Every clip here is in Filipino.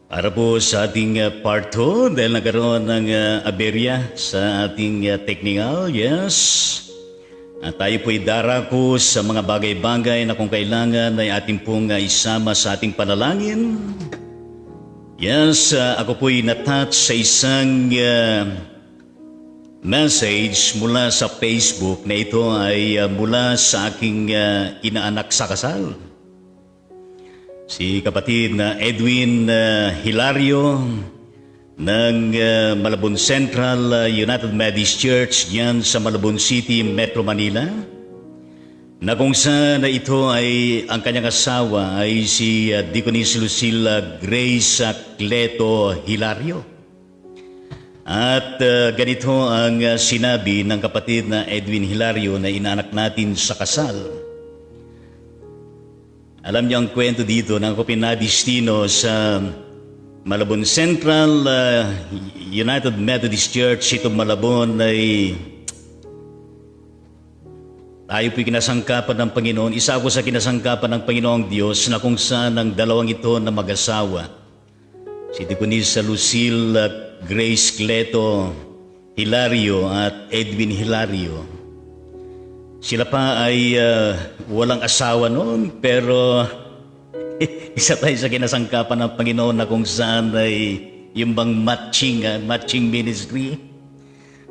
Para po sa ating part 2, dahil nagkaroon ng aberya sa ating technical, yes. At tayo po'y darako sa mga bagay-bagay na kung kailangan ay ating pong isama sa ating panalangin. Yes, ako po'y natouch sa isang message mula sa Facebook na ito ay mula sa aking inaanak sa kasal. Si kapatid na Edwin Hilario ng Malabon Central United Methodist Church diyan sa Malabon City, Metro Manila, na kung saan ito ay ang kanyang asawa ay si Deaconess Lucila Grace Cleto Hilario. At ganito ang sinabi ng kapatid na Edwin Hilario na inaanak natin sa kasal. Alam niyo ang kwento dito ng ako pinadistino sa Malabon Central United Methodist Church, ito Malabon ay tayo po'y kinasangkapan ng Panginoon. Isa ako sa kinasangkapan ng Panginoong Diyos na kung saan ang dalawang ito na mag-asawa, si Deaconess Lucille Grace Cleto Hilario at Edwin Hilario. Sila pa ay walang asawa noon, pero isa tayo sa kinasangkapan ng Panginoon na kung saan ay yung bang matching ministry.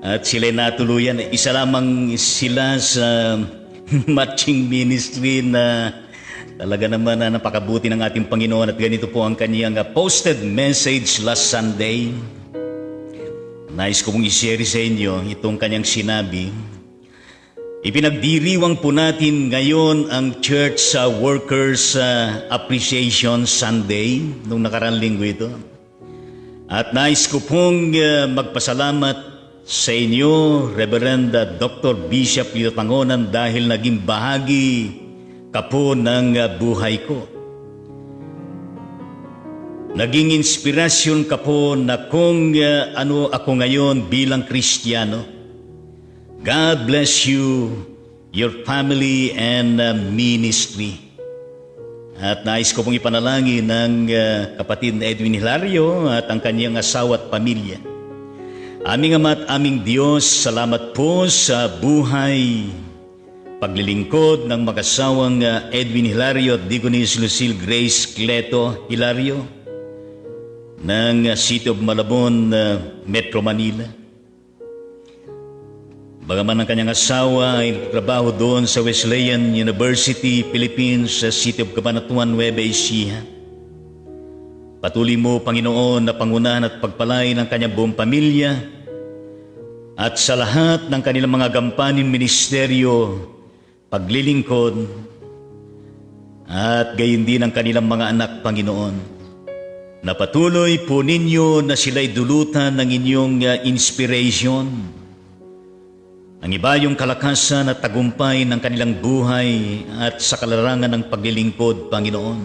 At sila natuluyan. Isa lamang sila sa matching ministry na talaga naman na napakabuti ng ating Panginoon. At ganito po ang kanyang posted message last Sunday. Nais ko pong i-share sa inyo itong kanyang sinabi. Ipinagdiriwang po natin ngayon ang Church Workers Appreciation Sunday nung nakaraang linggo ito. At nais ko pong magpasalamat sa inyo, Reverend Dr. Bishop Lito Tangonan, dahil naging bahagi ka po ng buhay ko. Naging inspirasyon ka po na kung ano ako ngayon bilang Kristiyano. God bless you, your family and ministry. At nais ko pong ipanalangin ng kapatid na Edwin Hilario at ang kanyang asawa at pamilya. Aming Ama at aming Diyos, salamat po sa buhay, paglilingkod ng mag-asawang Edwin Hilario at Deaconess Lucille Grace Cleto Hilario ng City of Malabon, Metro Manila. Bagaman ang kanyang asawa ay trabaho doon sa Wesleyan University, Philippines, sa City of Cabanatuan, Nueva Ecija. Patuloy mo, Panginoon, na pangunahan at pagpalain ang kanyang buong pamilya at sa lahat ng kanilang mga gampanin ministeryo, paglilingkod, at gayon din ang kanilang mga anak, Panginoon. Na patuloy po ninyo na sila'y dulutan ng inyong inspiration. Ang iba yung kalakasan at tagumpay ng kanilang buhay at sa kalarangan ng paglilingkod, Panginoon.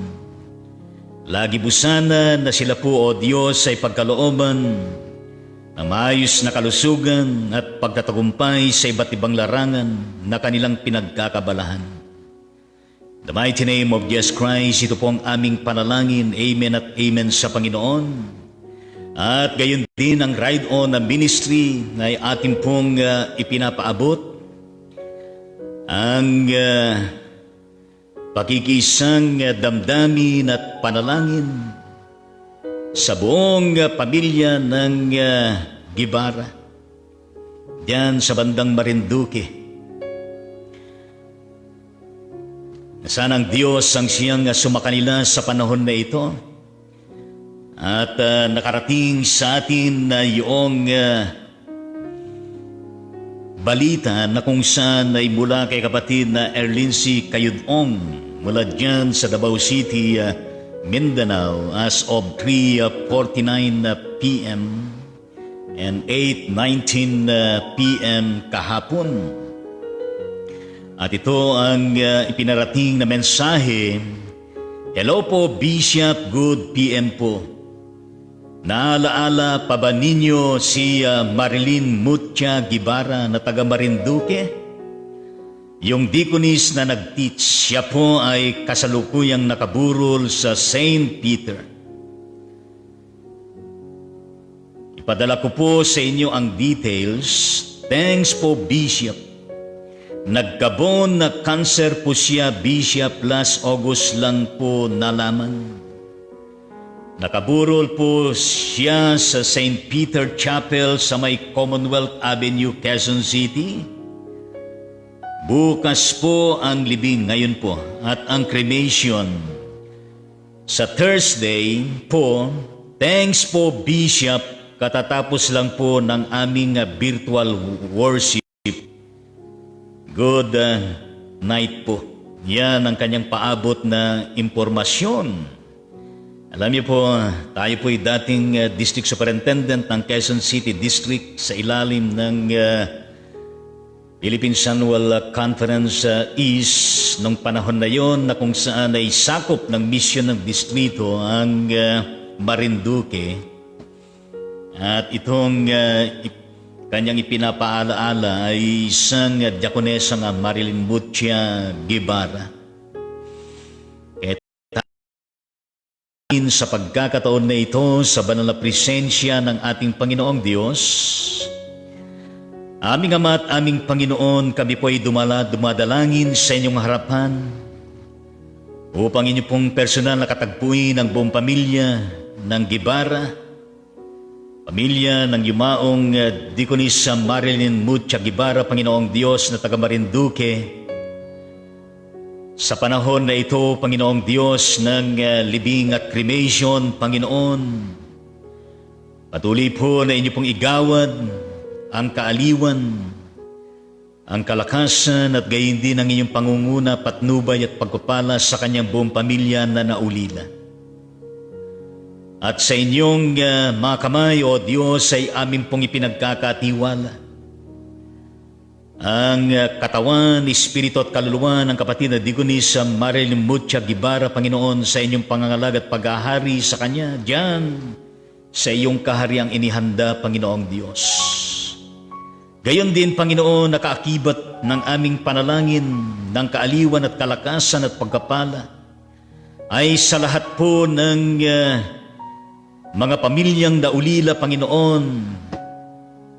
Lagi po sana na sila po, O Diyos, ay pagkalooban na maayos na kalusugan at pagtatagumpay sa iba't ibang larangan na kanilang pinagkakabalahan. The mighty name of Jesus Christ, ito po ang aming panalangin. Amen at amen sa Panginoon. At gayon din ang Ride On na ministry na ating pong ipinapaabot. Ang pakikisang damdamin at panalangin sa buong pamilya ng Gibara diyan sa bandang Marinduque. Sana ang Diyos ang siyang sumakanila sa panahon na ito. At nakarating sa atin na yung balita na kung saan ay mula kay kapatid na Erlincy Kayudong mula dyan sa Davao City, Mindanao as of 3:49 p.m. and 8:19 p.m. kahapon. At ito ang ipinarating na mensahe. Hello po, Bishop, good PM po. Naalaala pa ba ninyo si Marilyn Mutia Gibara na taga Marinduque? Yung deaconess na nag-teach, siya po ay kasalukuyang nakaburol sa St. Peter. Ipadala ko po sa inyo ang details. Thanks po, Bishop. Nagkabon na cancer po siya, Bishop, last August lang po nalaman. Nakaburol po siya sa St. Peter Chapel sa may Commonwealth Avenue, Quezon City. Bukas po ang libing ngayon po at ang cremation sa Thursday po. Thanks po, Bishop. Katatapos lang po ng aming virtual worship. Good night po. Yan ang kanyang paabot na impormasyon. Alam niyo po, tayo po ay dating District Superintendent ng Quezon City District sa ilalim ng Philippine Annual Conference East nung panahon na yon na kung saan ay sakop ng misyon ng distrito ang Marinduque. At itong kanyang ipinapaalaala ay isang diakonesa nga Marilyn Mutia Guevara. Sa pagkakataon na ito, sa banal na presensya ng ating Panginoong Diyos, aming Ama at aming Panginoon, kami po ay dumadalangin sa inyong harapan upang inyo pong personal na katagpuin ang buong pamilya ng Guevara, pamilya ng yumaong Diakonisa Marilyn Mutia Guevara, Panginoong Diyos na taga Marinduque. Sa panahon na ito, Panginoong Diyos ng libing at cremation, Panginoon, patuloy po na inyo pong igawad ang kaaliwan, ang kalakasan at gayon din ang inyong pangunguna, patnubay at pagpapala sa kanyang buong pamilya na naulila. At sa inyong mga kamay, O Diyos, ay amin pong ipinagkakatiwala ang katawan, espiritu at kaluluwa ng kapatid na Diakonisa Marilyn Mutia Guevara, Panginoon, sa inyong pangangalag at pag-ahari sa kanya, diyan sa iyong kahariang inihanda, Panginoong Diyos. Gayon din, Panginoon, nakaakibat ng aming panalangin ng kaaliwan at kalakasan at pagkapala ay sa lahat po ng mga pamilyang naulila, Panginoon,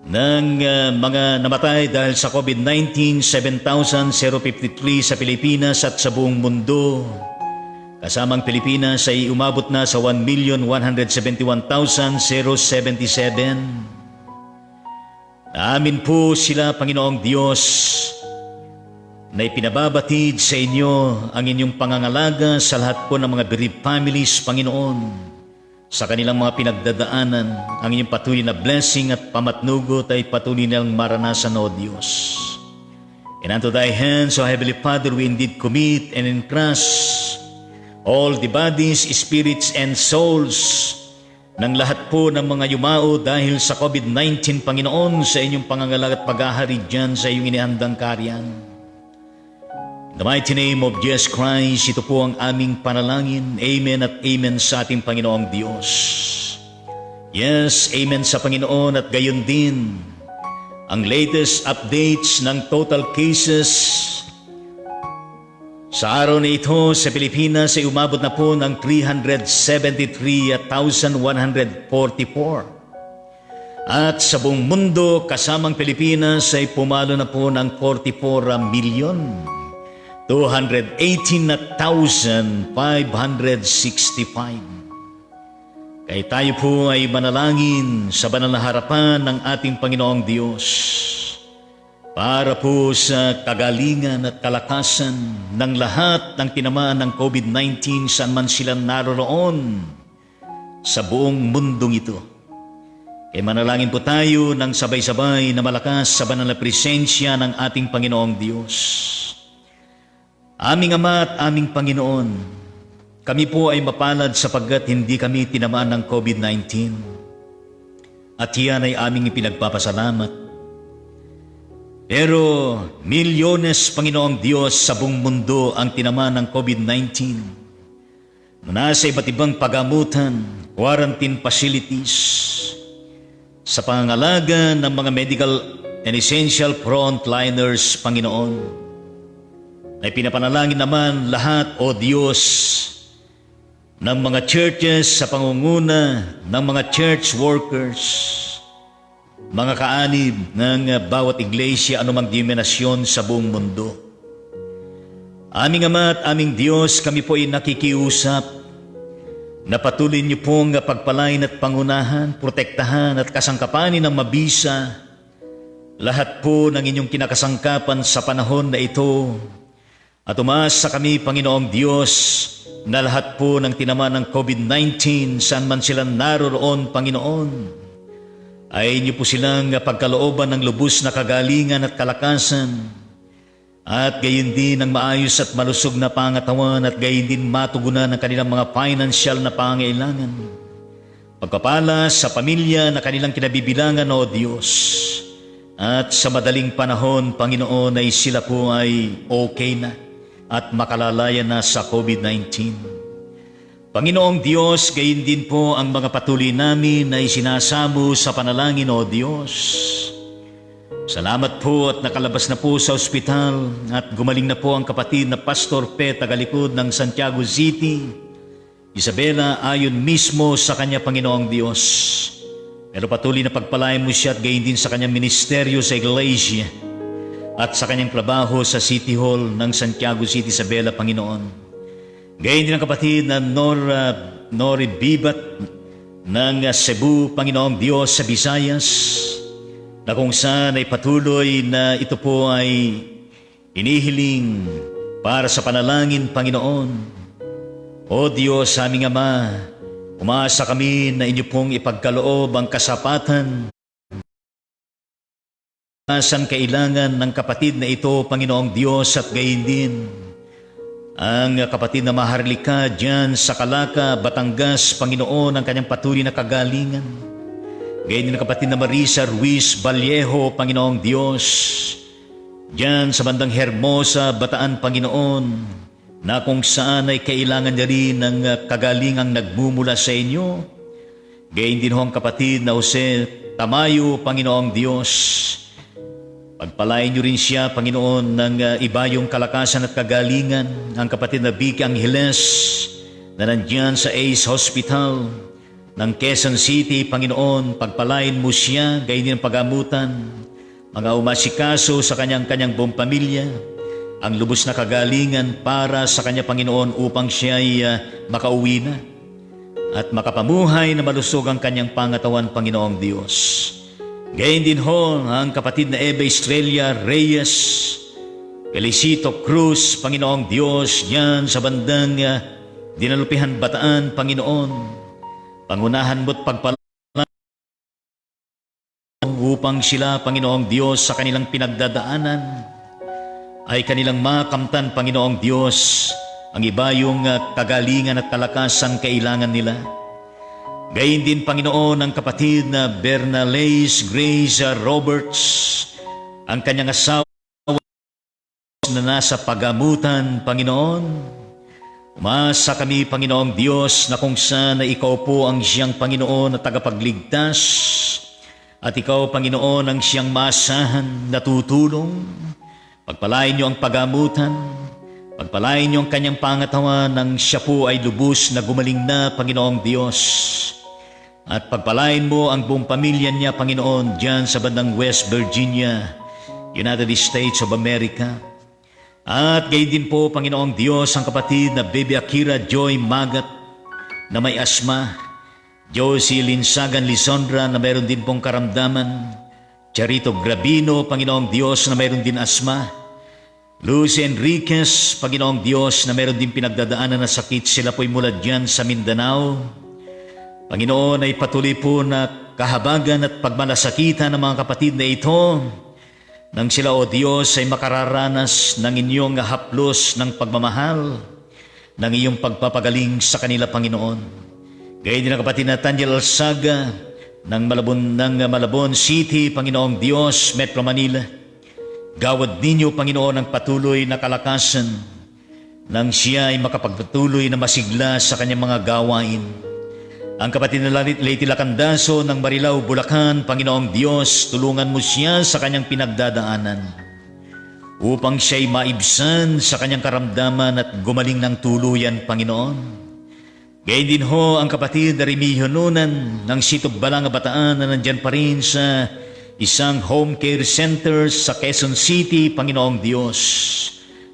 ng mga namatay dahil sa COVID-19, 7,053 sa Pilipinas at sa buong mundo. Kasamang Pilipinas ay umabot na sa 1,171,077. Amin po sila, Panginoong Diyos, na ipinababatid sa inyo ang inyong pangangalaga sa lahat po ng mga bereaved families, Panginoon. Sa kanilang mga pinagdadaanan, ang inyong patuloy na blessing at pamatnugot ay patuloy nilang maranasan, O Diyos. And unto thy hands, O Heavenly Father, we indeed commit and entrust all the bodies, spirits, and souls ng lahat po ng mga yumao dahil sa COVID-19, Panginoon, sa inyong pangangalag at paghahari dyan sa iyong inihandang karyan. In the mighty name of Jesus Christ, ito po ang aming panalangin. Amen at amen sa ating Panginoong Diyos. Yes, amen sa Panginoon at gayon din ang latest updates ng total cases sa araw na ito sa Pilipinas ay umabot na po ng 373,144. At sa buong mundo, kasamang Pilipinas ay pumalo na po ng 44,218,565. Kaya tayo po ay manalangin sa banal na harapan ng ating Panginoong Diyos para po sa kagalingan at kalakasan ng lahat ng tinamaan ng COVID-19 saan man sila naroroon sa buong mundong ito. Kaya manalangin po tayo ng sabay-sabay na malakas sa banal na presensya ng ating Panginoong Diyos. Aming Ama at aming Panginoon, kami po ay mapalad sapagkat hindi kami tinamaan ng COVID-19 at iyan ay aming ipinagpapasalamat. Pero milyones, Panginoong Diyos, sa buong mundo ang tinamaan ng COVID-19 na nasa iba't ibang pagamutan, quarantine facilities, sa pangangalaga ng mga medical and essential frontliners, Panginoon. Ay pinapanalangin naman lahat, O Diyos, ng mga churches sa pangunguna ng mga church workers, mga kaanib ng bawat iglesia anumang denominasyon sa buong mundo. Aming Ama at aming Diyos, kami po ay nakikiusap na patuloy niyo pong pagpalain at pangunahan, protektahan at kasangkapanin ng mabisa lahat po ng inyong kinakasangkapan sa panahon na ito. At umasa kami, Panginoong Diyos, na lahat po ng tinamaan ng COVID-19, saan man sila naroroon, Panginoon, ay inyo po silang pagkalooban ng lubos na kagalingan at kalakasan, at gayon din ang maayos at malusog na pangatawan, at gayon din matugunan ang kanilang mga financial na pangailangan. Pagpapala sa pamilya na kanilang kinabibilangan, O Diyos, at sa madaling panahon, Panginoon, ay sila po ay okay na at makalalaya na sa COVID-19. Panginoong Diyos, gayon din po ang mga patuloy namin na isinasamo sa panalangin, O Diyos. Salamat po at nakalabas na po sa ospital at gumaling na po ang kapatid na Pastor Pe, tagalikod ng Santiago City, Isabela, ayon mismo sa kanya, Panginoong Diyos. Pero patuloy na pagpalain mo siya at gayon din sa kanyang ministeryo sa Iglesia at sa kanyang trabaho sa City Hall ng Santiago City, Isabela, Panginoon. Gayon din ang kapatid na Nori Bibat ng Cebu, Panginoong Diyos, sa Visayas, na kung saan ay patuloy na ito po ay inihiling para sa panalangin, Panginoon. O Diyos, aming Ama, umasa kami na inyo pong ipagkaloob ang kasapatan asan kailangan ng kapatid na ito, Panginoong Diyos, at gayon din ang kapatid na Maharlika dyan sa Calaca, Batangas, Panginoon, ang kanyang patuloy na kagalingan. Gayon din ang kapatid na Marisa Ruiz Vallejo, Panginoong Diyos, dyan sa bandang Hermosa, Bataan, Panginoon, na kung saan ay kailangan niya rin ng kagalingang nagmumula sa inyo. Gayon din ho ang kapatid na Jose Tamayo, Panginoong Diyos. Pagpalain niyo rin siya, Panginoon, ng ibayong kalakasan at kagalingan. Ang kapatid na Vicky Angeles na nandyan sa Ace Hospital ng Quezon City, Panginoon, pagpalain mo siya, gayon din ang pagamutan, mga umasikaso sa kanyang buong pamilya, ang lubos na kagalingan para sa kanya, Panginoon, upang siya ay makauwi na at makapamuhay na malusog ang kanyang pangatawan, Panginoong Diyos. Gayon din ho ang kapatid na Eva Estrella Reyes, Felicito Cruz, Panginoong Diyos, yan sa bandang Dinalupihan, Bataan, Panginoon. Pangunahan mo't pagpalain upang sila, Panginoong Diyos, sa kanilang pinagdadaanan ay kanilang makamtan, Panginoong Diyos, ang ibayong kagalingan at kalakasan kailangan nila. Gayon din, Panginoon, ang kapatid na Bernales Grace Roberts, ang kanyang asawa na nasa pagamutan, Panginoon. Umasa kami, Panginoong Diyos, na kung saan na ikaw po ang siyang Panginoon na tagapagligtas at ikaw, Panginoon, ang siyang maasahan na tutulong. Pagpalain niyo ang pagamutan, pagpalain niyo ang kanyang pangatawan nang siya po ay lubos na gumaling na, Panginoong Diyos. At pagpalain mo ang buong pamilya niya, Panginoon, dyan sa bandang West Virginia, United States of America. At gayon din po, Panginoong Diyos, ang kapatid na Baby Akira Joy Magat na may asma, Josie Linsagan Lisondra na mayroon din pong karamdaman, Charito Grabino, Panginoong Diyos, na mayroon din asma, Lucy Enriquez, Panginoong Diyos, na mayroon din pinagdadaanan na sakit, sila po'y mula dyan sa Mindanao. Panginoon, ay patuloy po na kahabagan at pagmalasakitan ng mga kapatid na ito nang sila, O Diyos, ay makararanas ng inyong haplos ng pagmamahal, ng iyong pagpapagaling sa kanila, Panginoon. Gayon din ang kapatid na Tanyel Alsaga ng Malabon City, Panginoong Diyos, Metro Manila. Gawad ninyo, Panginoon, ang patuloy na kalakasan nang siya ay makapagpatuloy na masigla sa kanyang mga gawain. Ang kapatid na Lady Lacandaso ng Marilao, Bulacan, Panginoong Diyos, tulungan mo siya sa kanyang pinagdadaanan upang siya'y maibsan sa kanyang karamdaman at gumaling ng tuluyan, Panginoon. Gayon din ho ang kapatid na Remigio Nunan ng Sitog Balanga, Bataan, na nandyan pa rin sa isang home care center sa Quezon City, Panginoong Diyos.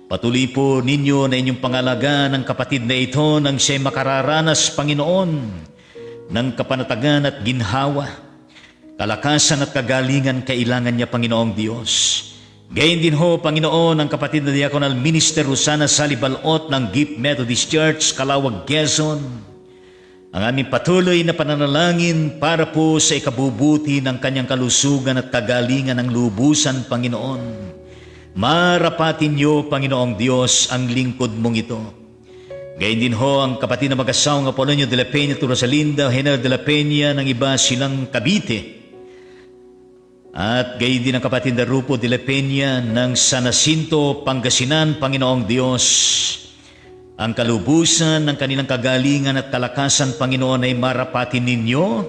Patuloy po ninyo na inyong pangalagaan ng kapatid na ito nang siya'y makararanas, Panginoon, ng kapanatagan at ginhawa, kalakasan at kagalingan kailangan niya, Panginoong Diyos. Gayon din ho, Panginoon, ang kapatid na Diaconal Minister Rosana Salibalot ng Gift Methodist Church, Calawag, Quezon. Ang aming patuloy na pananalangin para po sa ikabubuti ng kanyang kalusugan at kagalingan ng lubusan, Panginoon. Marapatin niyo, Panginoong Diyos, ang lingkod mong ito. Gayon din ho ang kapatid na mag-asawang Apolonio de la Peña, Rosalinda, Henel de la Peña, ng iba silang Cavite. At gayon din ang kapatid na Rupo de la Peña ng San Jacinto, Pangasinan, Panginoong Diyos. Ang kalubusan ng kanilang kagalingan at kalakasan, Panginoon, ay marapatin ninyo.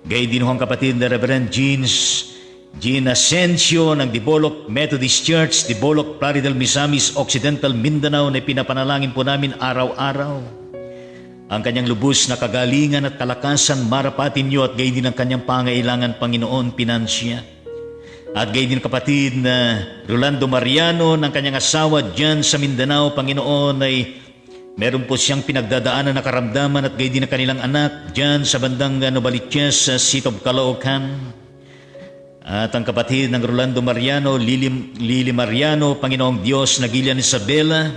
Gayon din ho ang kapatid na Reverend Jean Asensio ng Diboloc Methodist Church, Diboloc, Plaridel, Misamis, Occidental, Mindanao, na pinapanalangin po namin araw-araw. Ang kanyang lubos na kagalingan at kalakasan, marapatin niyo, at gayon din ang kanyang pangailangan, Panginoon, pinansya. At gayon din kapatid na Rolando Mariano ng kanyang asawa dyan sa Mindanao, Panginoon, ay meron po siyang pinagdadaanan na karamdaman, at gayon din ang kanilang anak dyan sa bandang Novaliches, sa Seat of Caloocan. At ang kapatid ng Rolando Mariano, Lili Mariano, Panginoong Diyos, na Gilian Isabela.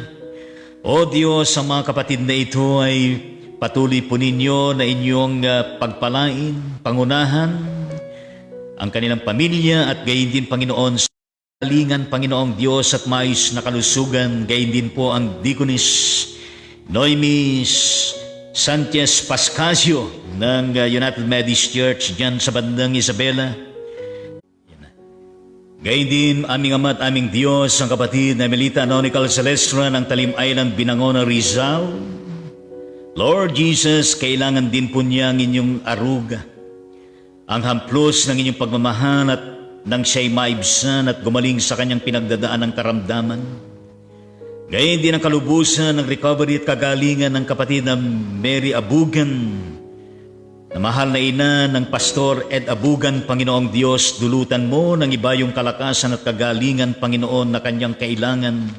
O Diyos, ang mga kapatid na ito ay patuloy po ninyo na inyong pagpalain, pangunahan ang kanilang pamilya, at gayon din, Panginoon, sa kalingan, Panginoong Diyos, at maayos na kalusugan. Gayon din po ang Deaconess Noemi Sanchez Pascasio ng United Methodist Church dyan sa bandang Isabela. Gayon din aming Ama at aming Diyos, ang kapatid na Melita Anonical Celestra ng Talim Island, Binangonan, Rizal. Lord Jesus, kailangan din po niya ang inyong aruga, ang hamplos ng inyong pagmamahal, at nang siya'y maibsan at gumaling sa kanyang pinagdadaan ng karamdaman. Gayon din ang kalubusan ng recovery at kagalingan ng kapatid na Mary Abugan, na mahal na ina ng Pastor Ed Abugan. Panginoong Diyos, dulutan mo ng iba yung kalakasan at kagalingan, Panginoon, na kanyang kailangan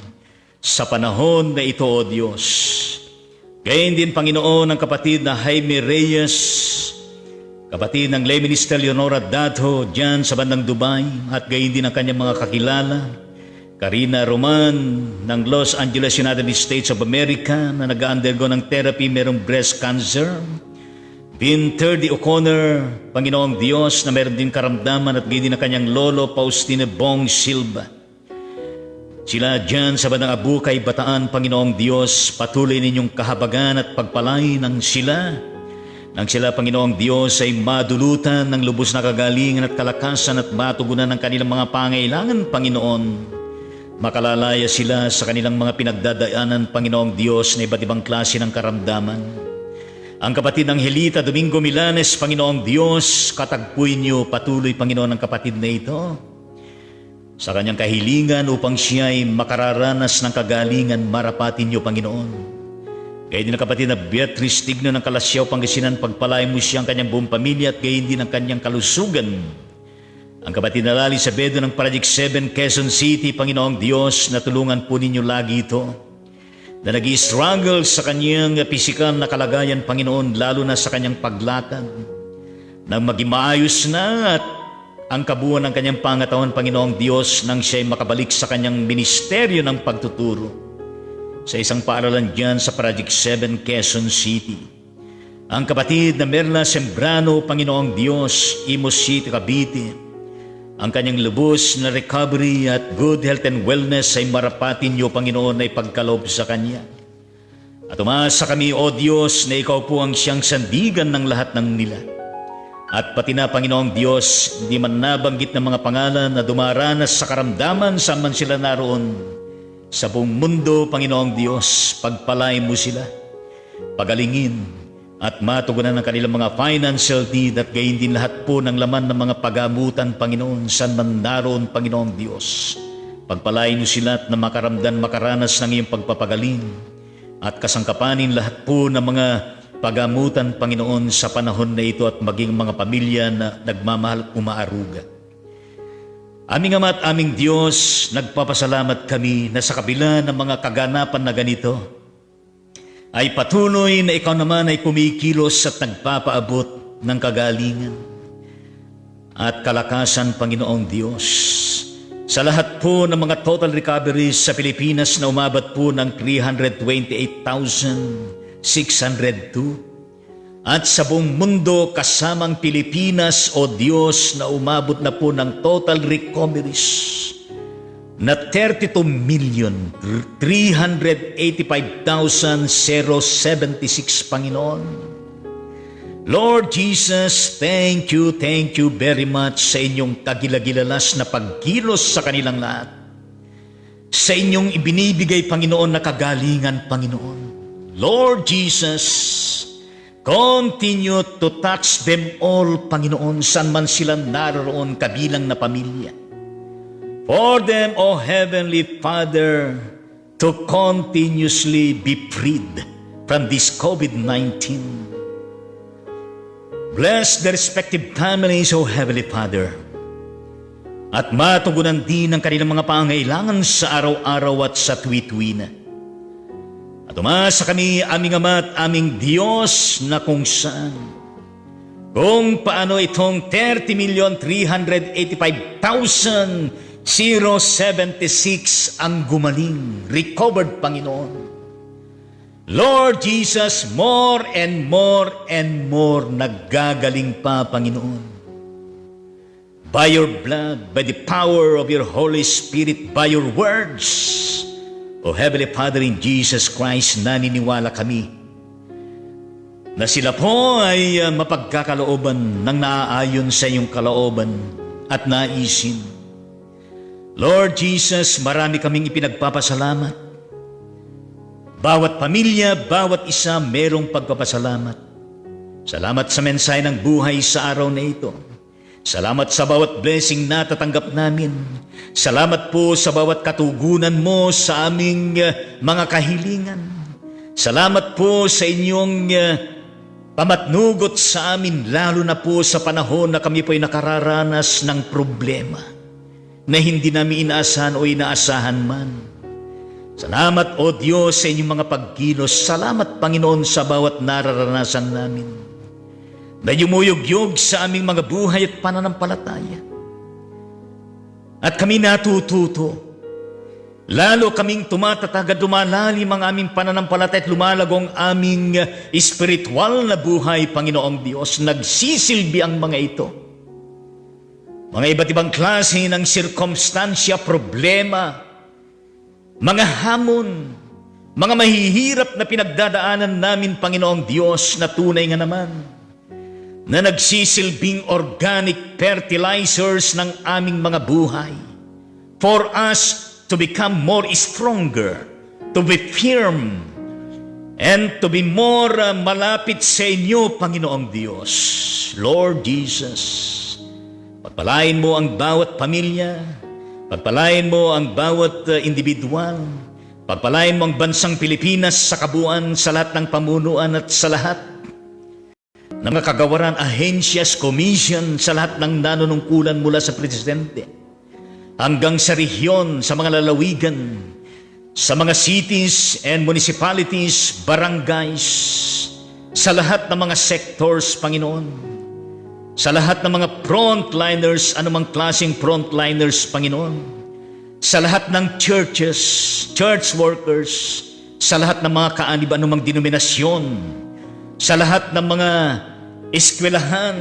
sa panahon na ito, O Diyos. Gayon din, Panginoon, ang kapatid na Jaime Reyes, kapatid ng Lay Minister Leonora Dato dyan sa bandang Dubai, at gayon din ang kanyang mga kakilala, Karina Roman ng Los Angeles, United States of America, na nag-undergo ng therapy, merong breast cancer. Vin Terdy O'Connor, Panginoong Diyos, na meron din karamdaman, at gayon din ang kanyang lolo, Faustine Bong Silva. Sila dyan sa bandang Abukay, Bataan, Panginoong Diyos, patuloy ninyong kahabagan at pagpalain ng sila. Nang sila, Panginoong Diyos, ay madulutan ng lubos na kagalingan at kalakasan, at matugunan ng kanilang mga pangailangan, Panginoon. Makalalaya sila sa kanilang mga pinagdadaanan, Panginoong Diyos, na iba't ibang klase ng karamdaman. Ang kapatid ng Helita Domingo Milanes, Panginoong Diyos, katagpuin niyo patuloy, Panginoon, ang kapatid na ito sa kanyang kahilingan upang siya ay makararanas ng kagalingan. Marapatin niyo, Panginoon. Gayon din ang kapatid na Beatrice Tigno ng Kalasyaw, Pangasinan, pagpalain mo siya ang kanyang buong pamilya, at gayon din ang kanyang kalusugan. Ang kapatid na Lali Sabedo ng Project 7, Quezon City, Panginoong Diyos, natulungan po ninyo lagi ito, na nag-i-struggle sa kanyang pisikal na kalagayan, Panginoon, lalo na sa kanyang paglakad, nang maging maayos na at ang kabuuan ng kanyang pangatawan, Panginoong Diyos, nang siya'y makabalik sa kanyang ministeryo ng pagtuturo sa isang paaralan dyan sa Project 7, Quezon City. Ang kapatid na Merla Sembrano, Panginoong Diyos, Imus City, Cavite, ang kanyang lubos na recovery at good health and wellness ay marapatin niyo, Panginoon, ay pagkaloob sa kanya. At umasa kami, O Diyos, na ikaw po ang siyang sandigan ng lahat ng nila. At pati na, Panginoong Diyos, hindi man nabanggit ng mga pangalan na dumaranas sa karamdaman saan man sila naroon sa buong mundo, Panginoong Diyos, pagpalain mo sila, pagalingin, at matugunan ng kanilang mga financial need, at gayon din lahat po ng laman ng mga pagamutan, Panginoon, saan man naroon, Panginoong Diyos. Pagpalain mo sila at na makaramdan, makaranas ng iyong pagpapagaling, at kasangkapanin lahat po ng mga pagamutan, Panginoon, sa panahon na ito, at maging mga pamilya na nagmamahal at umaaruga. Aming Ama at aming Diyos, nagpapasalamat kami na sa kabila ng mga kaganapan na ganito, ay patuloy na ikaw naman ay kumikilos at nagpapaabot ng kagalingan at kalakasan, Panginoong Diyos. Sa lahat po ng mga total recoveries sa Pilipinas na umabot po ng 328,602 at sa buong mundo kasamang Pilipinas, O Diyos, na umabot na po ng total recoveries na 32,385,076, Panginoon. Lord Jesus, thank you very much sa inyong kagilagilalas na pagkilos sa kanilang lahat. Sa inyong ibinibigay, Panginoon, na kagalingan, Panginoon. Lord Jesus, continue to touch them all, Panginoon, saan man sila naroon kabilang na pamilya. For them, O Heavenly Father, to continuously be freed from this COVID-19. Bless the respective families, O Heavenly Father, at matugunan din ang kanilang mga pangailangan sa araw-araw at sa tuwi-tuwi. At umasa kami, aming Ama at aming Diyos, na kung paano itong 30,385,076 ang gumaling, recovered, Panginoon. Lord Jesus, more and more naggagaling pa, Panginoon. By your blood, by the power of your Holy Spirit, by your words, O Heavenly Father, in Jesus Christ, naniniwala kami na sila po ay mapagkakalooban ng naaayon sa iyong kalooban at naisin. Lord Jesus, marami kaming ipinagpapasalamat. Bawat pamilya, bawat isa merong pagpapasalamat. Salamat sa mensahe ng buhay sa araw na ito. Salamat sa bawat blessing na tatanggap namin. Salamat po sa bawat katugunan mo sa aming mga kahilingan. Salamat po sa inyong pamatnugot sa amin, lalo na po sa panahon na kami po ay nakararanas ng problema na hindi namin inaasahan o inaasahan man. Salamat, O Diyos, sa inyong mga pagkilos. Salamat, Panginoon, sa bawat nararanasan namin na yumuyog-yog sa aming mga buhay at pananampalataya. At kami natututo, lalo kaming tumatatag at lumalalim ang aming pananampalataya at lumalagong aming espiritual na buhay, Panginoong Diyos. Nagsisilbi ang mga ito. Mga iba't ibang klase ng sirkumstansya, problema, mga hamon, mga mahihirap na pinagdadaanan namin, Panginoong Diyos, na tunay nga naman na nagsisilbing organic fertilizers ng aming mga buhay for us to become more stronger, to be firm, and to be more malapit sa inyo, Panginoong Diyos. Lord Jesus, pagpalain mo ang bawat pamilya, pagpalain mo ang bawat individual, pagpalain mo ang bansang Pilipinas sa kabuuan, sa lahat ng pamunuan at sa lahat ng mga kagawaran, ahensyas, commission, sa lahat ng nanunungkulan mula sa presidente hanggang sa rehiyon, sa mga lalawigan, sa mga cities and municipalities, barangays, sa lahat ng mga sectors, Panginoon, sa lahat ng mga frontliners, anumang klaseng frontliners, Panginoon, sa lahat ng churches, church workers, sa lahat ng mga kaanib, anumang denominasyon, sa lahat ng mga eskwelahan,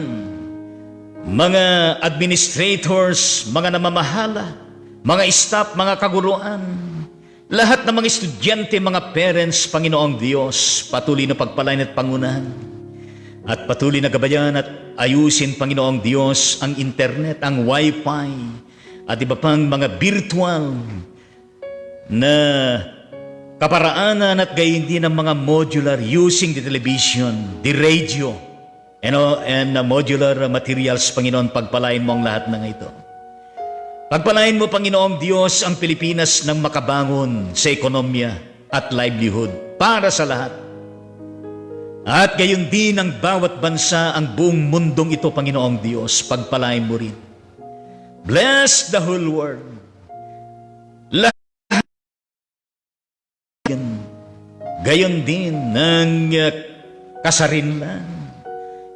mga administrators, mga namamahala, mga staff, mga kaguluhan, lahat ng mga estudyante, mga parents, Panginoong Diyos, patuloy na pagpalain at pangunahan, at patuloy na gabayan at ayusin, Panginoong Diyos, ang internet, ang wifi, at iba pang mga virtual na kaparaanan at gayon din ng mga modular using the television, the radio, and modular materials, Panginoon, pagpalain mo ang lahat ng ito. Pagpalain mo, Panginoong Diyos, ang Pilipinas ng makabangon sa ekonomiya at livelihood para sa lahat. At gayon din ang bawat bansa, ang buong mundong ito, Panginoong Diyos, pagpalain mo rin. Bless the whole world. Lahat gayon din ng kasarinlan.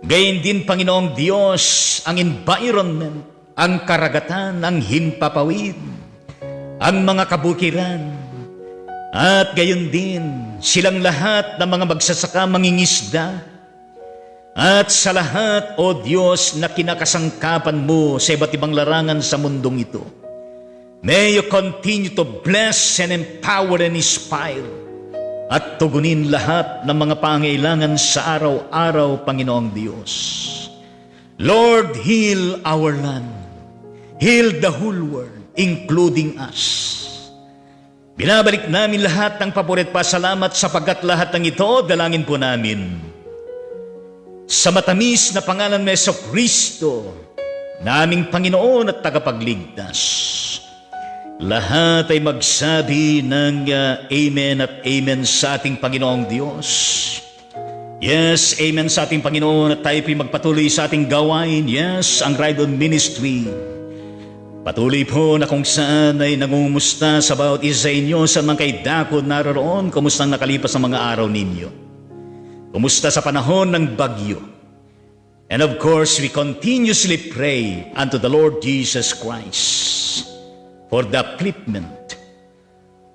Gayon din, Panginoong Diyos, ang environment, ang karagatan, ang himpapawid, ang mga kabukiran, at gayon din silang lahat ng mga magsasaka, mangingisda, at sa lahat, O Diyos, na kinakasangkapan mo sa iba't ibang larangan sa mundong ito. May you continue to bless and empower and inspire at tugunin lahat ng mga pangailangan sa araw-araw, Panginoong Diyos. Lord, heal our land. Heal the whole world, including us. Binabalik namin lahat ng paborit pasalamat sapagkat lahat ng ito, dalangin po namin sa matamis na pangalan ni Jesucristo, na aming Panginoon at tagapagligtas. Lahat ay magsabi ng Amen at Amen sa ating Panginoong Diyos. Yes, Amen sa ating Panginoon, at tayo po'y magpatuloy sa ating gawain. Yes, ang Ride On Ministry. Patuloy po na kung saan ay nangungumusta sa bawat isa inyo sa mga kaidakod naroon. Kumusta ang nakalipas ang mga araw ninyo? Kumusta sa panahon ng bagyo? And of course, we continuously pray unto the Lord Jesus Christ for the upliftment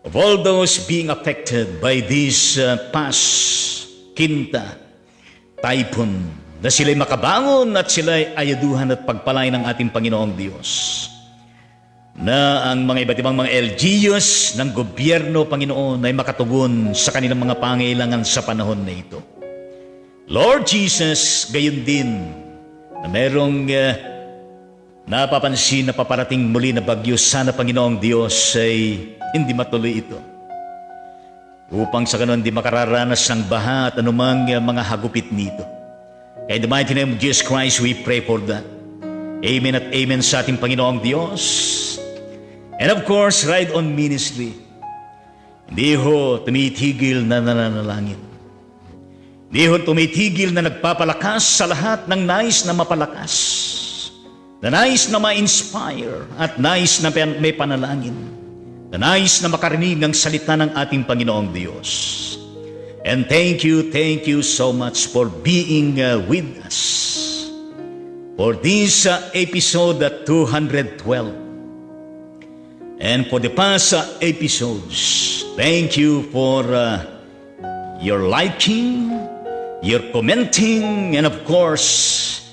of all those being affected by this past Kinta typhoon, na sila'y makabangon at sila'y ayaduhan at pagpalain ng ating Panginoong Diyos. Na ang mga iba't ibang mga LGUs ng gobyerno, Panginoon, ay makatugon sa kanilang mga pangailangan sa panahon na ito. Lord Jesus, gayon din na merong napapansin na paparating muli na bagyo, sana, Panginoong Diyos, ay hindi matuloy ito. Upang sa ganun di makararanas ng baha at anumang mga hagupit nito. Kaya in the mighty name of Jesus Christ, we pray for that. Amen at Amen sa ating Panginoong Diyos. And of course, Ride On Ministry. Hindi ho tumitigil na nananalangin. Di ho tumitigil na nagpapalakas sa lahat ng nais na mapalakas, na nais na ma-inspire, at nais na may panalangin, na nais na makarinig ng salita ng ating Panginoong Diyos. And thank you so much for being with us for this episode 212. And for the past episodes, thank you for your liking, your commenting, and of course,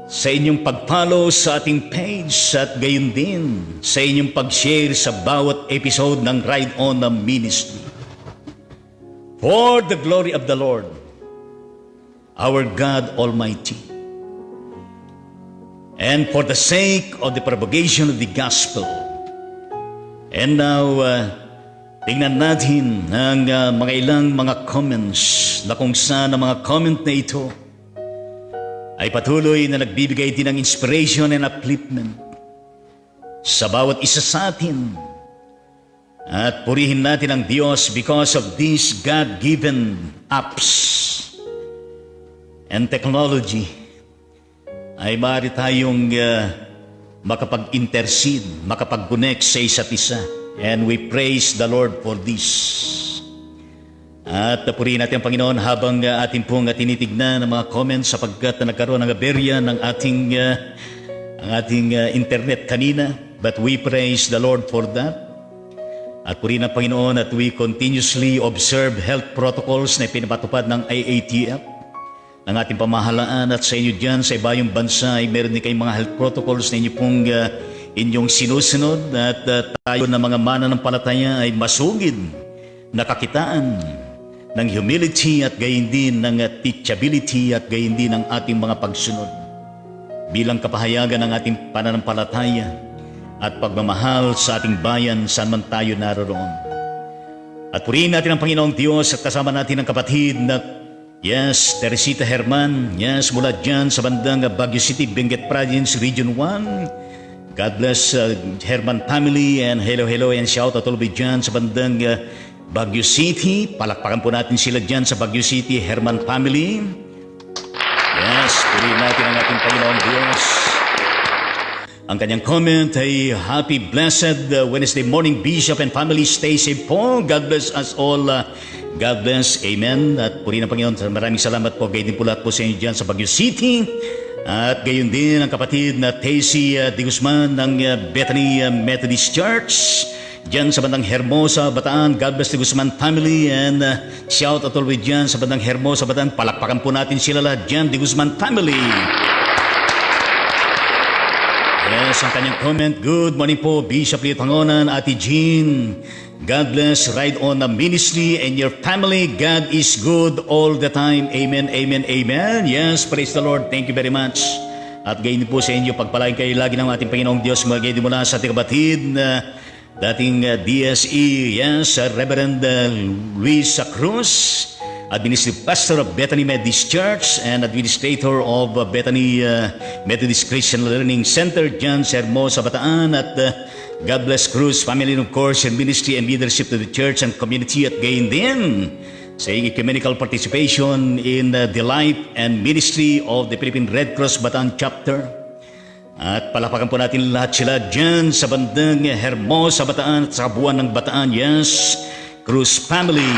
sa inyong pag-follow sa ating page, at gayon din sa inyong pag-share sa bawat episode ng Ride On Ministry. For the glory of the Lord, our God Almighty, and for the sake of the propagation of the gospel. And now, tingnan natin ang mga ilang mga comments na kung saan ang mga comment na ito ay patuloy na nagbibigay din ng inspiration and upliftment sa bawat isa sa atin. At purihin natin ang Diyos because of these God-given apps and technology ay maaari tayong makapag-intercede, makapag-connect sa isa't isa. And we praise the Lord for this. At purihin natin ang Panginoon habang ating pong tinitignan ang mga comments, sapagkat nagkaroon ng aberya ng ating internet kanina. But we praise the Lord for that. At purihin ang Panginoon at we continuously observe health protocols na pinapatupad ng IATF, ng ating pamahalaan. At sa inyo dyan, sa ibayong bansa, ay meron din kayong mga health protocols na inyo pong inyong sinusunod, at tayo na mga mananampalataya ay masugid na kakitaan ng humility at gayon din ng teachability at gayon din ng ating mga pagsunod bilang kapahayagan ng ating pananampalataya at pagmamahal sa ating bayan saan man tayo naroon. At purihin natin ang Panginoong Diyos at kasama natin ang kapatid na Teresita Herman, mula dyan sa bandang Baguio City, Benguet Province, Region 1. God bless Herman family, and hello and shout out all dyan sa bandang Baguio City. Palakpakan po natin sila dyan sa Baguio City, Herman family. Purihin natin ang ating Panginoong Diyos. Ang kanyang comment ay Happy Blessed Wednesday morning, Bishop and family. Stay safe po. God bless us all. God bless. Amen. At puri ng Panginoon. Maraming salamat po. Gayon din po lahat po sa inyo dyan sa Baguio City. At gayon din ang kapatid na Tessie De Guzman ng Bethany Methodist Church. Diyan sa bandang Hermosa, Bataan. God bless the Guzman family. And shout out always dyan sa bandang Hermosa, Bataan. Palakpakan po natin sila lahat dyan, the Guzman family. Yes, ang kanyang comment. Good morning po, Bishop Leo Pangonan, Ate Jean. God bless, ride on the ministry and your family. God is good all the time. Amen, amen, amen. Yes, praise the Lord. Thank you very much. At gayon po sa inyo, pagpalain kayo lagi ng ating Panginoong Diyos. Magayon mula sa ating kapatid na dating DSE, yes, Reverend Luis Cruz, Administrative Pastor of Bethany Methodist Church and Administrator of Bethany Methodist Christian Learning Center, John Hermosa, Bataan. At God bless Cruz family, of course, and ministry and leadership to the church and community. At gain din sa ecumenical participation in the life and ministry of the Philippine Red Cross Bataan Chapter. At palapakan po natin lahat sila dyan sa bandang Hermosa, Bataan at sa kabuuan ng Bataan. Yes, Cruz family.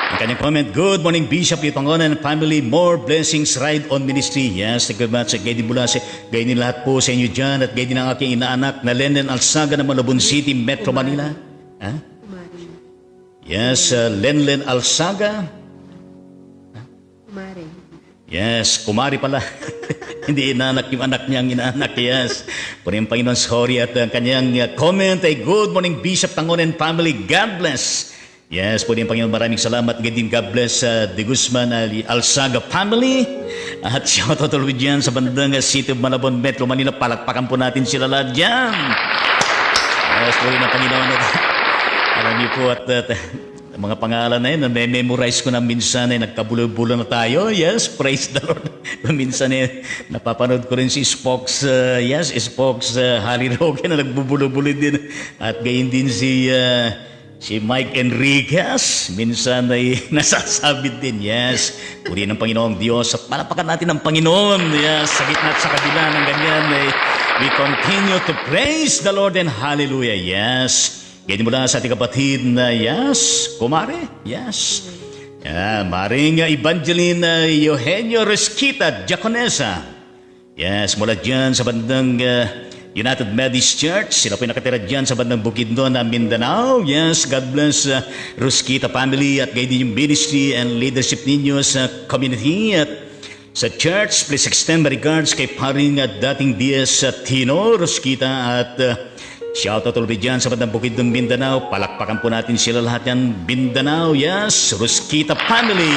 Ang kanyang comment, good morning, Bishop Leo Pangonan and family. More blessings, ride on ministry. Yes, thank you very much. Gayon din mula sa gayon din lahat po sa inyo dyan. At gayon din ang aking inaanak na Lenlen Alsaga ng Malabon City, Metro Manila. Ha? Yes, Lenlen Alsaga. Kumari. Yes, kumari pala. Hindi inaanak yung anak niyang inaanak. Yes. Puri ang Panginoon, sorry. At ang kanyang comment ay, good morning, Bishop Pangonan and family. God bless. Yes, puri ang Panginoon, maraming salamat. Ganyan, God bless De Guzman Alsaga family. At shout out ulit dyan sa bandang City of Malabon, Metro Manila. Palakpakan po natin sila lahat dyan. Yes, puri ng Panginoon. Alam niyo po at mga pangalan na yun, na-memorize ko na minsan ay nagkabulo-bulo na tayo. Yes, praise the Lord. Minsan eh, napapanood ko rin si Spokes, yes, Spokes Harry Roque na nagbubulo-bulo din. At gayon din si Mike Enriquez, minsan ay nasasabit din. Yes, puri ng Panginoong Diyos. At palapakan natin ang Panginoon. Yes, sa gitna at sa kabila ng ganyan, we continue to praise the Lord and hallelujah. Yes, ganyan mula sa ating kapatid na, yes, kumare. Yes. Maring Evangeline Eugenio Resquita, Diaconesa. Yes, mula dyan sa bandang United Methodist Church. Sila po yung nakatira dyan sa bandang Bukidnon na Mindanao. Yes, God bless Rusquita family at gayon din yung ministry and leadership ninyo sa community at sa church. Please extend my regards kay paring dating DS Tino Rusquita at shout out ulit dyan sa bandang Bukidnon, Mindanao. Palakpakan po natin sila lahat yan. Mindanao, yes, Rusquita family.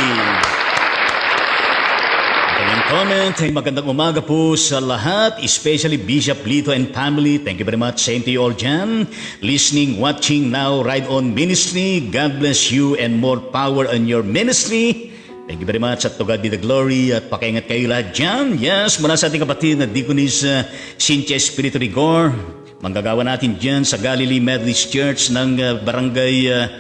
Ang comment ay magandang umaga po sa lahat, especially Bishop Lito and family. Thank you very much. Same to you all dyan. Listening, watching now, Ride On Ministry. God bless you and more power on your ministry. Thank you very much at to God be the glory at pakaingat kayo lahat dyan. Yes, mula sa ating kapatid na Deaconess Cynthia Espiritu Rigor. Manggagawa natin dyan sa Galilee Methodist Church ng Barangay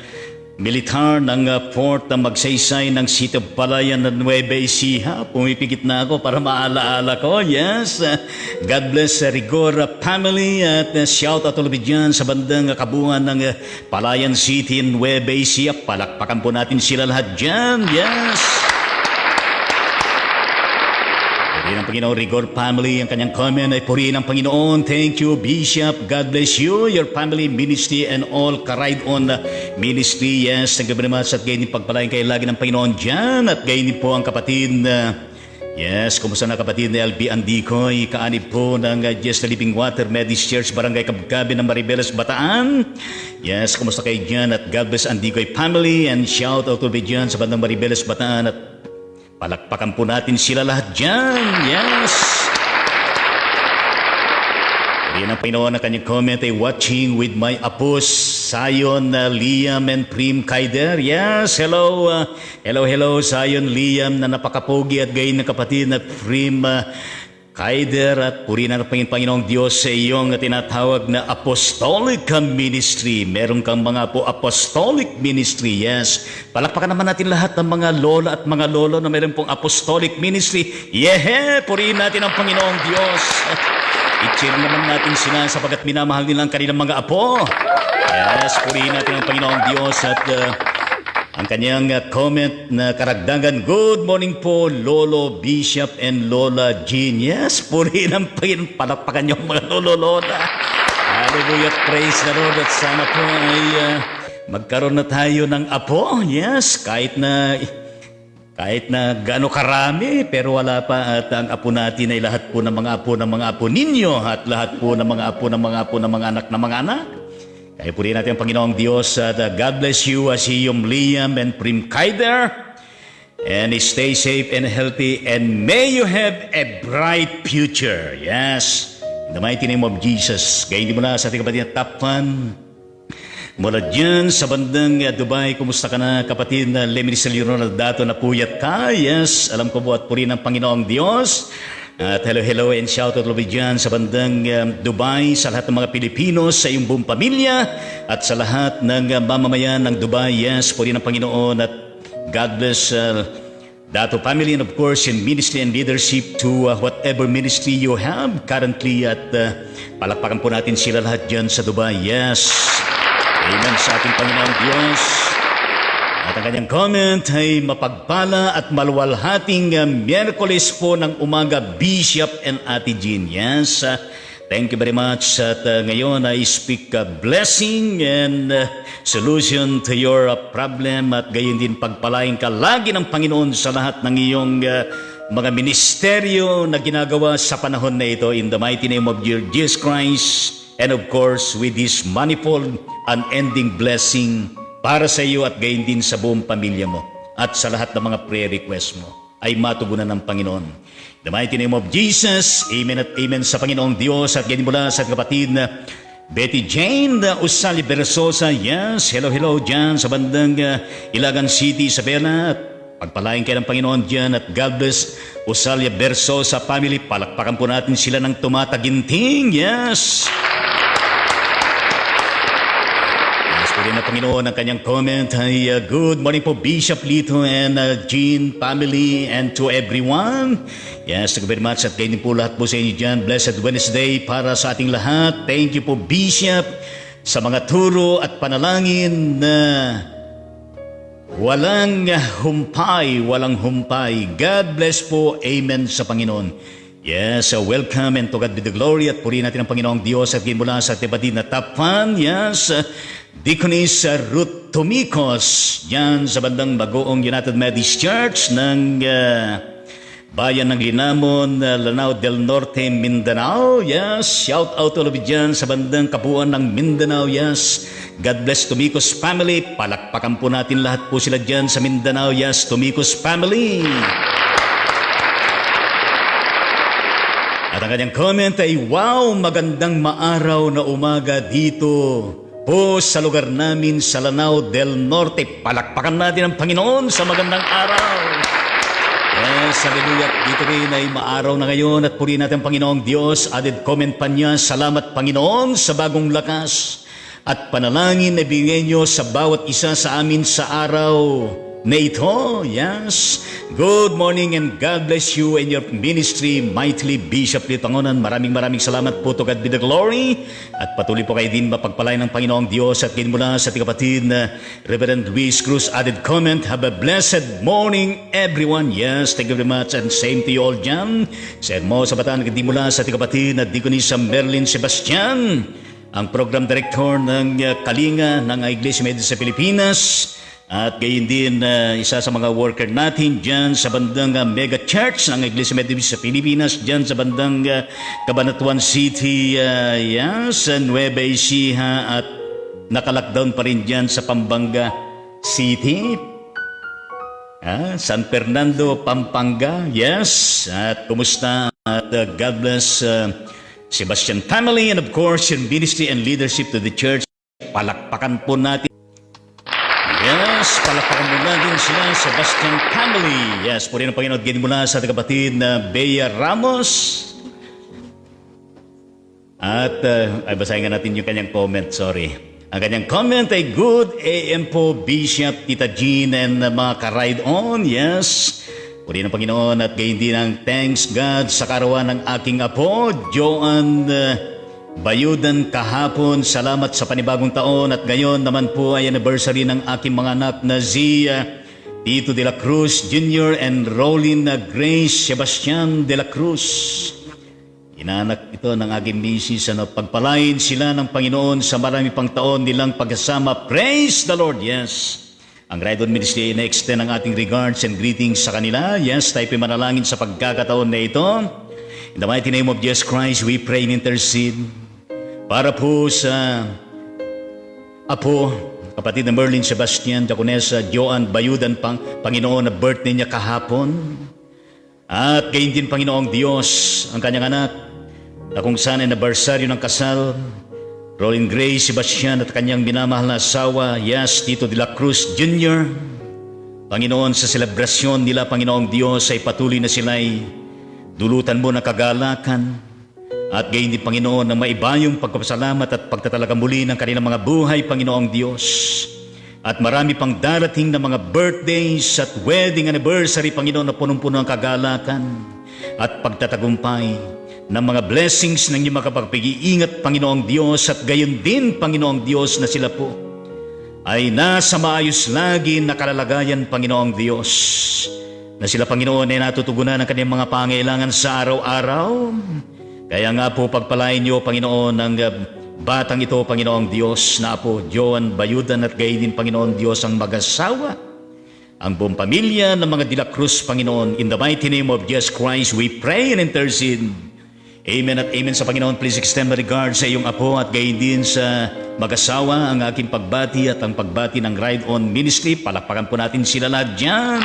Militar ng Fort na Magsaysay ng City of Palayan ng Nueva Ecija. Pumipikit na ako para maalaala ko. Yes. God bless Rigor family at shout out ulit dyan sa bandang kabuuan ng Palayan City in Nueva Ecija. Palakpakan po natin sila lahat dyan. Yes. Purihin ang Panginoon, Rigor family. Ang kanyang comment ay purihin ang Panginoon. Thank you, Bishop. God bless you, your family, ministry, and all ka-ride on ministry. Yes, thank you very much. At gayon din pagpalain kayo lagi ng Panginoon dyan. At gayon din po ang kapatid yes, kumusta na kapatid na LB Andicoy, kaanib po ng Just the Living Water Methodist Church, Barangay Kabgabi ng Maribeles, Bataan. Yes, kumusta kayo dyan? At God bless Andicoy family. And shout out to be dyan sa bandang Maribeles, Bataan. At palakpakan po natin sila lahat dyan. Yes. Yan ang Panginoon na kanyang comment ay watching with my apos, Zion, Liam, and Prim Kaider. Yes, hello. Hello, Zion, Liam na napakapogi at gayon ng kapatid na Prim Kaider at purihin ang Panginoong Diyos sa iyong tinatawag na apostolic ministry. Meron kang mga apostolic ministry, yes. Palakpakan naman natin lahat ng mga lola at mga lolo na meron pong apostolic ministry. Purihin natin ang Panginoong Diyos. I-cheer naman natin sila sapagkat minamahal nila ang kanilang mga apo. Yes, purihin natin ang Panginoong Diyos at ang kanyang comment na karagdagan, good morning po, Lolo, Bishop, and Lola Jean. Yes, purihin ang Panginoon. Palakpakan yung mga Lolo, Lola. Hallelujah, praise the Lord. At sana po ay magkaroon na tayo ng apo. Yes, kahit na gaano karami, pero wala pa. At ang apo natin ay lahat po ng mga apo ninyo at lahat po ng mga apo ng mga anak na mga anak. Kaya purihin natin ang Panginoong Diyos at God bless you as yung Liam and Prim Kaider. And stay safe and healthy and may you have a bright future. Yes. In the mighty name of Jesus. Kaya hindi mo na sa ating kapatid na Tapan. Mula dyan sa bandang Dubai, kumusta ka na kapatid na Leminisel Dato na puyat ka? Yes, alam ko po at purihin ang Panginoong Diyos. At hello and shout out lovely dyan sa bandang Dubai, sa lahat ng mga Pilipino, sa iyong buong pamilya at sa lahat ng mamamayan ng Dubai. Yes, purihin ang Panginoon at God bless Dato family and of course in ministry and leadership to whatever ministry you have currently at palakpakan po natin sila lahat dyan sa Dubai. Yes, amen sa ating Panginoong Diyos. At ang kanyang comment ay mapagpala at maluwalhating Miyerkules po ng umaga, Bishop and Ate Jean. Yes, thank you very much. At ngayon I speak blessing and solution to your problem at gayon din pagpalain ka lagi ng Panginoon sa lahat ng iyong mga ministeryo na ginagawa sa panahon na ito in the mighty name of Jesus Christ and of course with His manifold unending blessing para sa iyo at gayon din sa buong pamilya mo at sa lahat ng mga prayer request mo ay matugunan ng Panginoon. In the mighty name of Jesus, amen at amen sa Panginoong Diyos at gayon mula sa kapatid na Betty Jane Usali Bersosa. Yes, hello dyan sa bandang Ilagan City, Isabela. At pagpalain kayo ng Panginoon dyan at God bless Usalia Bersosa family. Palakpakan po natin sila ng tumataginting. Yes. Purihin na Panginoon ang kanyang comment ay good morning po Bishop Lito and Jean family and to everyone. Yes, thank you very much at kayo din po lahat po sa inyo dyan. Blessed Wednesday para sa ating lahat. Thank you po Bishop sa mga turo at panalangin na walang humpay. God bless po. Amen sa Panginoon. Yes, welcome and to God be the glory at purihin natin ang Panginoong Diyos at mula sa tibatid na Tapan. Yes, Deaconess Ruth Tomicos yan sa bandang Bagoong United Methodist Church ng bayan ng Linamon, Lanao del Norte, Mindanao. Yes, shout out all of you dyan sa bandang Kabuuan ng Mindanao. Yes, God bless Tomicos family. Palakpakan po natin lahat po sila dyan sa Mindanao. Yes, Tomicos family. At ang kanyang comment ay, wow, magandang maaraw na umaga dito po sa lugar namin sa Lanao del Norte. Palakpakan natin ang Panginoon sa magandang araw. Yes, hallelujah. Dito rin ay maaraw na ngayon at purihin natin ang Panginoong Diyos. Added comment pa niya, salamat Panginoon sa bagong lakas at panalangin na bigay niyo sa bawat isa sa amin sa araw na ito. Yes. Good morning and God bless you and your ministry mightily Bishop Lito Pangonan. Maraming salamat po to God be the glory. At patuloy po kayo din mapagpalain ng Panginoong Diyos at din mula sa ating kapatid na Reverend Luis Cruz added comment. Have a blessed morning everyone. Yes, thank you very much and same to you all dyan. Sa mo sa bataan din mula sa ating kapatid na Deaconess Merlin Sebastian, ang program director ng Kalinga ng Iglesia Methodist sa Pilipinas. At gayon din isa sa mga worker natin dyan sa bandang Mega Church ng Iglesia Methodist sa Pilipinas, dyan sa bandang Cabanatuan City, sa Nueva Ecija at nakalockdown pa rin dyan sa Pampanga City. San Fernando, Pampanga. Yes. At kumusta? At God bless Sebastian family and of course your ministry and leadership to the church. Palakpakan po natin. Yes, palakpakan mo natin sila, Sebastian family. Yes, purihin ang Panginoon. Ginin mula sa ating kapatid na Bea Ramos. At ay basahin nga natin yung kanyang comment, sorry. Ang kanyang comment ay good AM po, Bishop, Tita Jean, and mga ka-ride on, yes. Puri ng Panginoon at gayon din ang thanks God sa karawan ng aking apo, Joan Bayudan kahapon. Salamat sa panibagong taon at ngayon naman po ay anniversary ng aking mga anak na Zia Tito de la Cruz Jr. and Rolina Grace Sebastian de la Cruz. Inanak ito ng aking misis. Pagpalain sila ng Panginoon sa marami pang taon nilang pagkasama. Praise the Lord, yes. Ang Ride On Ministry ay na-extend ang ating regards and greetings sa kanila. Yes, tayo manalangin sa pagkakataon na ito. In the mighty name of Jesus Christ, we pray and intercede para po sa apo, kapatid na Merlin Sebastian, Diaconessa Joan Bayudan, Panginoon, na birthday niya kahapon. At gayon din, Panginoong Diyos, ang kanyang anak, na kung saan ay nabarsaryo ng kasal, Rolin Grace Sebastian at kanyang minamahal na asawa, yes, Tito de la Cruz Jr. Panginoon, sa selebrasyon nila, Panginoong Diyos, ay patuloy na sila'y dulutan mo ng kagalakan at gayon din, Panginoon, ng maibayong pagpapasalamat at pagtatalaga muli ng kanilang mga buhay, Panginoong Diyos. At marami pang darating na mga birthdays at wedding anniversary, Panginoon, na punong-puno ng kagalakan at pagtatagumpay ng mga blessings ng iyong makapagpag-iingat, Panginoong Diyos. At gayon din, Panginoong Diyos, na sila po ay nasa maayos lagi na kalalagayan, Panginoong Diyos. Na sila, Panginoon, ay natutugunan ng kanyang mga pangailangan sa araw-araw. Kaya nga po, pagpalain niyo, Panginoon, ang batang ito, Panginoong Diyos, na apo Joan Bayudan at gayon din, Panginoon Diyos, ang mag-asawa, ang buong pamilya ng mga de la Cruz, Panginoon. In the mighty name of Jesus Christ, we pray and intercede. Amen at amen sa Panginoon. Please extend my regards sa iyong apo at gayon din sa mag-asawa, ang aking pagbati at ang pagbati ng Ride On Ministry. Palakpakan po natin sila lahat dyan.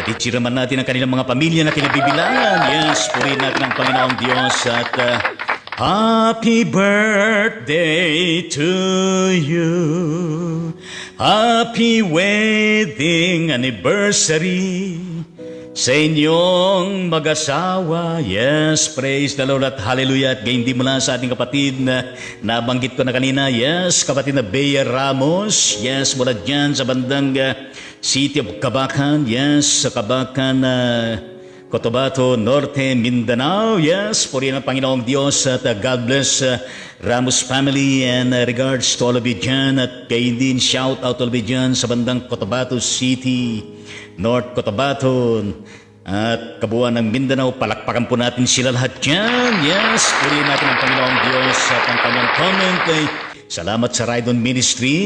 At itiraman natin ang kanilang mga pamilya na kinabibilangan. Yes, purihin natin ang Panginoong Diyos. At happy birthday to you. Happy wedding anniversary sa inyong mag-asawa. Yes, praise the Lord at hallelujah. At gayon din mula sa ating kapatid na nabanggit ko na kanina. Yes, kapatid na Bea Ramos. Yes, mula dyan sa bandang City of Cabacan. Yes, sa Cabacan, Cotabato Norte, Mindanao. Yes, purihin ang Panginoong Diyos at God bless Ramos family and regards to all of you dyan. At gayon din, shout out to all of you dyan sa bandang Cotabato City, North Cotabato at kabuuan ng Mindanao. Palakpakan po natin sila lahat dyan. Yes, purihin natin ang Panginoong Diyos at ang kanyang comment ay salamat sa Ride On Ministry.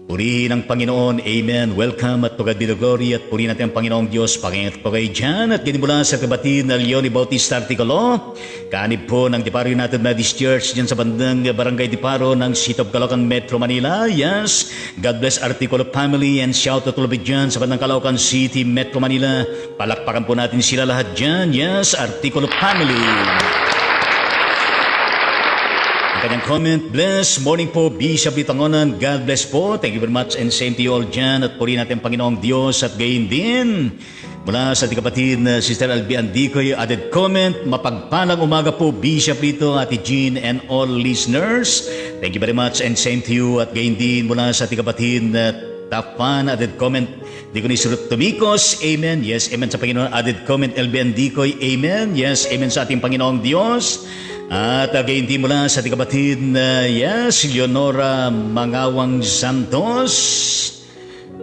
Purihin ang Panginoon. Amen. Welcome at to God be the glory. At purihin natin ang Panginoong Diyos. Pakingat po kayo dyan. At ganimula sa kapatid na Leonie Bautista Articolo. Kaanib po ng Depario United Methodist Church dyan sa bandang Barangay Deparo ng City of Caloocan, Metro Manila. Yes. God bless Articolo family and shout out to all dyan sa bandang Caloocan City, Metro Manila. Palakpakan po natin sila lahat dyan. Yes. Articolo family. Kanyang comment, bless morning po, Bishop Litangonan. God bless po. Thank you very much and same to you all dyan. At purihin natin ang Panginoong Diyos at gayon din. Mula sa ating kapatid na Sister Albi Andicoy, added comment, mapagpalang umaga po, Bishop Lito, Ate Jean, and all listeners. Thank you very much and same to you. At gayon din mula sa ating kapatid na Tapan, added comment, Diconis Tumikos, amen. Yes, amen sa Panginoon. Added comment, Albi Andicoy, amen. Yes, amen sa ating Panginoong Diyos. At gayon din mula sa ating kapatid na yes, Leonora Mangawang Santos.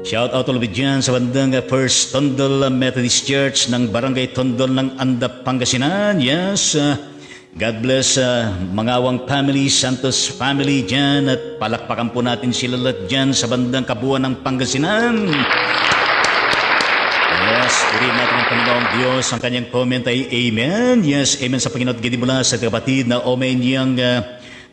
Shout out all of dyan sa bandang First Tondol Methodist Church ng Barangay Tondol ng Andap, Pangasinan. Yes, God bless Mangawang family, Santos family dyan. At palakpakan po natin sila lahat dyan sa bandang Kabuuan ng Pangasinan. Yes, purihin natin ang Panginoong Diyos. Ang kanyang comment ay amen. Yes, amen sa Panginoon. Gindi mula sa kapatid na Omenyang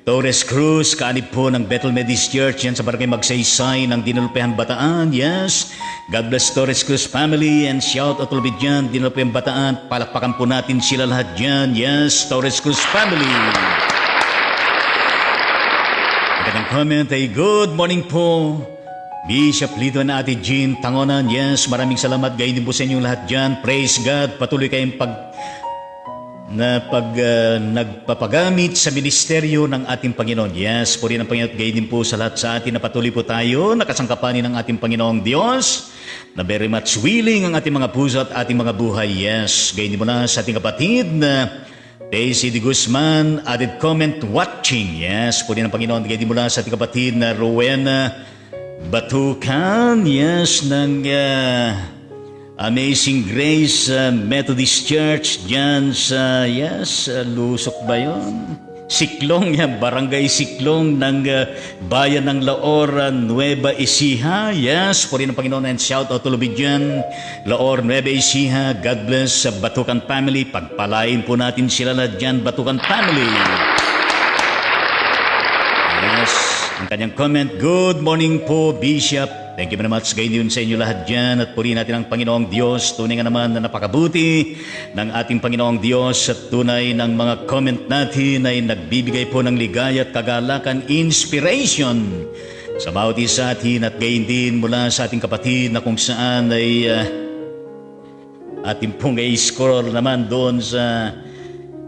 Torres Cruz, kaanib po ng Bethel Methodist Church yan sa Barangay Magsaysay ng Dinulpehan, Bataan. Yes, God bless Torres Cruz family and shout out ulit dyan, Dinulpehan, Bataan. Palakpakan po natin sila lahat dyan. Yes, Torres Cruz family. Ang kanyang comment ay good morning po, Bishop Lito and Ate Jean Tangonan. Yes, maraming salamat. Gayon din po sa inyong lahat dyan. Praise God. Patuloy kayong na nagpapagamit sa ministeryo ng ating Panginoon. Yes, puri ng Panginoon at gayon din po sa lahat sa atin na patuloy po tayo nakasangkapanin ng ating Panginoong Diyos na very much willing ang ating mga puso at ating mga buhay. Yes, gayon din mula sa ating kapatid na Daisy de Guzman, added comment watching. Yes, puri ng Panginoon. Gayon din mula sa ating kapatid na Rowena Batukan. Yes, ng Amazing Grace Methodist Church dyan sa, Lusok ba yun? Siklong, Barangay Siklong ng Bayan ng Laor, Nueva Ecija. Yes, puri ng Panginoon and shout out to Lubidyan, Laor, Nueva Ecija. God bless sa Batukan family. Pagpalain po natin sila na dyan, Batukan family. Yes, ang kanyang comment, good morning po, Bishop. Thank you very much. Gayon din sa inyo lahat dyan at purihin natin ang Panginoong Diyos. Tunay nga naman na napakabuti ng ating Panginoong Diyos at tunay ng mga comment natin ay nagbibigay po ng ligaya at kagalakan, inspiration sa bawat isa atin at gayon din mula sa ating kapatid na kung saan ay ating pong i-scroll naman doon sa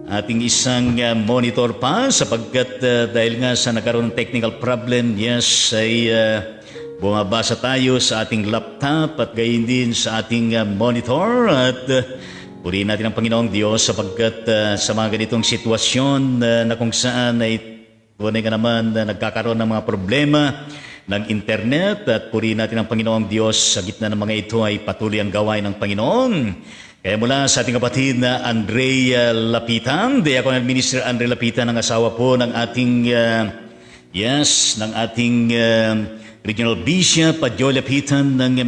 ating isang monitor pa sapagkat dahil nga sa nagkaroon ng technical problem, yes, ay bumabasa tayo sa ating laptop at gayon din sa ating monitor at purihin natin ang Panginoong Diyos sapagkat sa mga ganitong sitwasyon na kung saan ay tunay ka naman na nagkakaroon ng mga problema ng internet at purihin natin ang Panginoong Diyos sa gitna ng mga ito ay patuloy ang gawain ng Panginoon. Kaya mula sa ating kapatid na Andrea Lapitan, Diaconal Minister Andrea Lapitan, ang asawa po ng ating ng ating Regional Bishop Joe Lapitan ng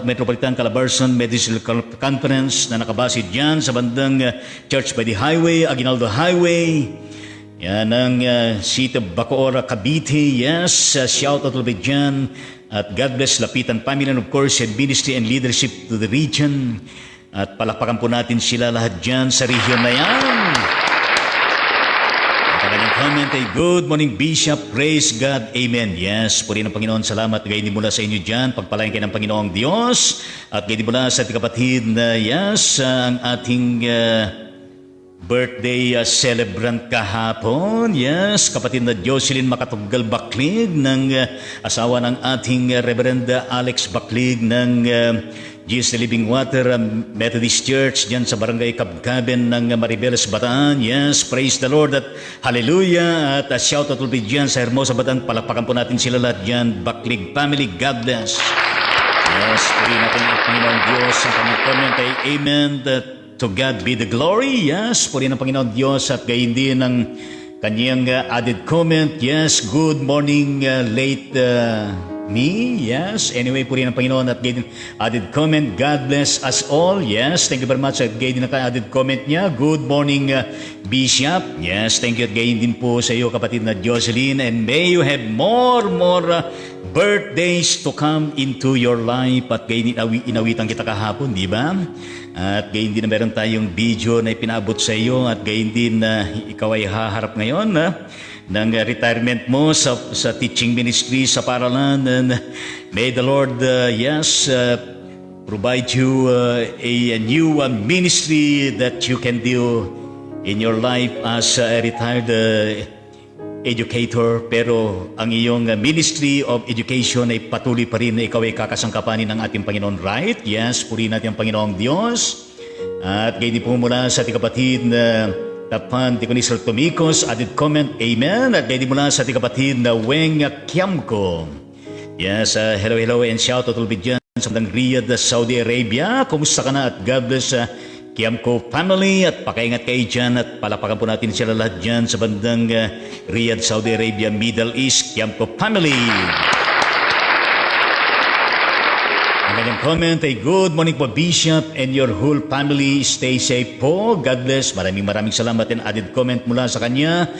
Metropolitan Calabarzon Medical Conference na nakabase dyan sa bandang Church by the Highway, Aguinaldo Highway. Yan ang City of Bacoor, Cavite. Yes, shout out to dyan. At God bless Lapitan family and of course ministry and leadership to the region. At palakpakan po natin sila lahat dyan sa region na yan. Comment ay, good morning Bishop, praise God, amen. Yes, puri ng Panginoon, salamat. Gayon din mula sa inyo dyan, pagpalain kayo ng Panginoong Diyos. At gayon din mula sa ating kapatid na, ang ating birthday celebrant kahapon. Yes, kapatid na Jocelyn Makatugal Baklig ng asawa ng ating Reverend Alex Baklig ng Jesus the Living Water Methodist Church dyan sa Barangay Kabkaben ng Maribeles, Bataan. Yes, praise the Lord at hallelujah. At shout out ulit dyan sa Hermosa, Bataan. Palakpakan po natin sila lahat dyan. Baklig family, God bless. Yes, purihin natin ang Panginoong Diyos. Ang kanyang comment ay amen. To God be the glory. Yes, purihin ang Panginoong Diyos at gayon din ang kanyang added comment. Yes, good morning late me. Yes, anyway, purihin ang Panginoon at gayon din added comment. God bless us all. Yes, thank you very much at gayon din ang added comment niya. Good morning Bishop. Yes, thank you at gayon din po sa iyo kapatid na Jocelyn and may you have more birthdays to come into your life at gayon din inawitan kita kahapon, di ba? At gayon din na meron tayong video na ipinabot sa iyo at gayon din na ikaw ay haharap ngayon ng retirement mo sa teaching ministry sa paralan. And may the Lord, provide you a new ministry that you can do in your life as a retired educator. Pero ang iyong ministry of education ay patuloy pa rin na ikaw ay kakasangkapanin ng ating Panginoon, right? Yes, purihin natin ang Panginoong Diyos. At gayon din po mula sa ating kapatid na Tapan Ticonisal Tomicos, added comment, amen. At gayon din mula sa ating kapatid na Weng Kiamko. Yes, hello and shout out to dyan sa bandang Riyadh, Saudi Arabia. Kumusta ka na at God bless Kiamko family at pakaingat kayo dyan at palapakan po natin sila lahat dyan sa bandang Riyadh, Saudi Arabia, Middle East, Kiamko family. Ang kanyang comment ay, good morning po Bishop and your whole family. Stay safe po. God bless. Maraming salamat and added comment mula sa kanya.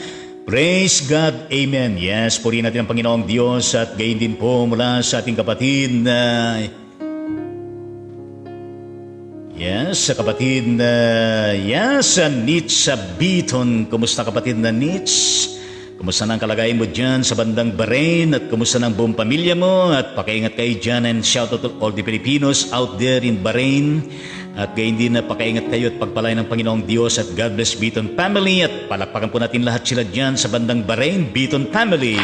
Praise God. Amen. Yes, purihin natin ang Panginoong Diyos at gayon din po mula sa ating kapatid na kapatid na Nitz Beaton. Kumusta kapatid na Nitz? Kumusta na ang kalagayan mo dyan sa bandang Bahrain at kumusta na ang buong pamilya mo at pakaingat kayo dyan and shout out to all the Filipinos out there in Bahrain At gayon din na pakaingat kayo at pagpalain ng Panginoong Diyos at God bless Beaton family at palakpakan po natin lahat sila dyan sa bandang Bahrain, Beaton family.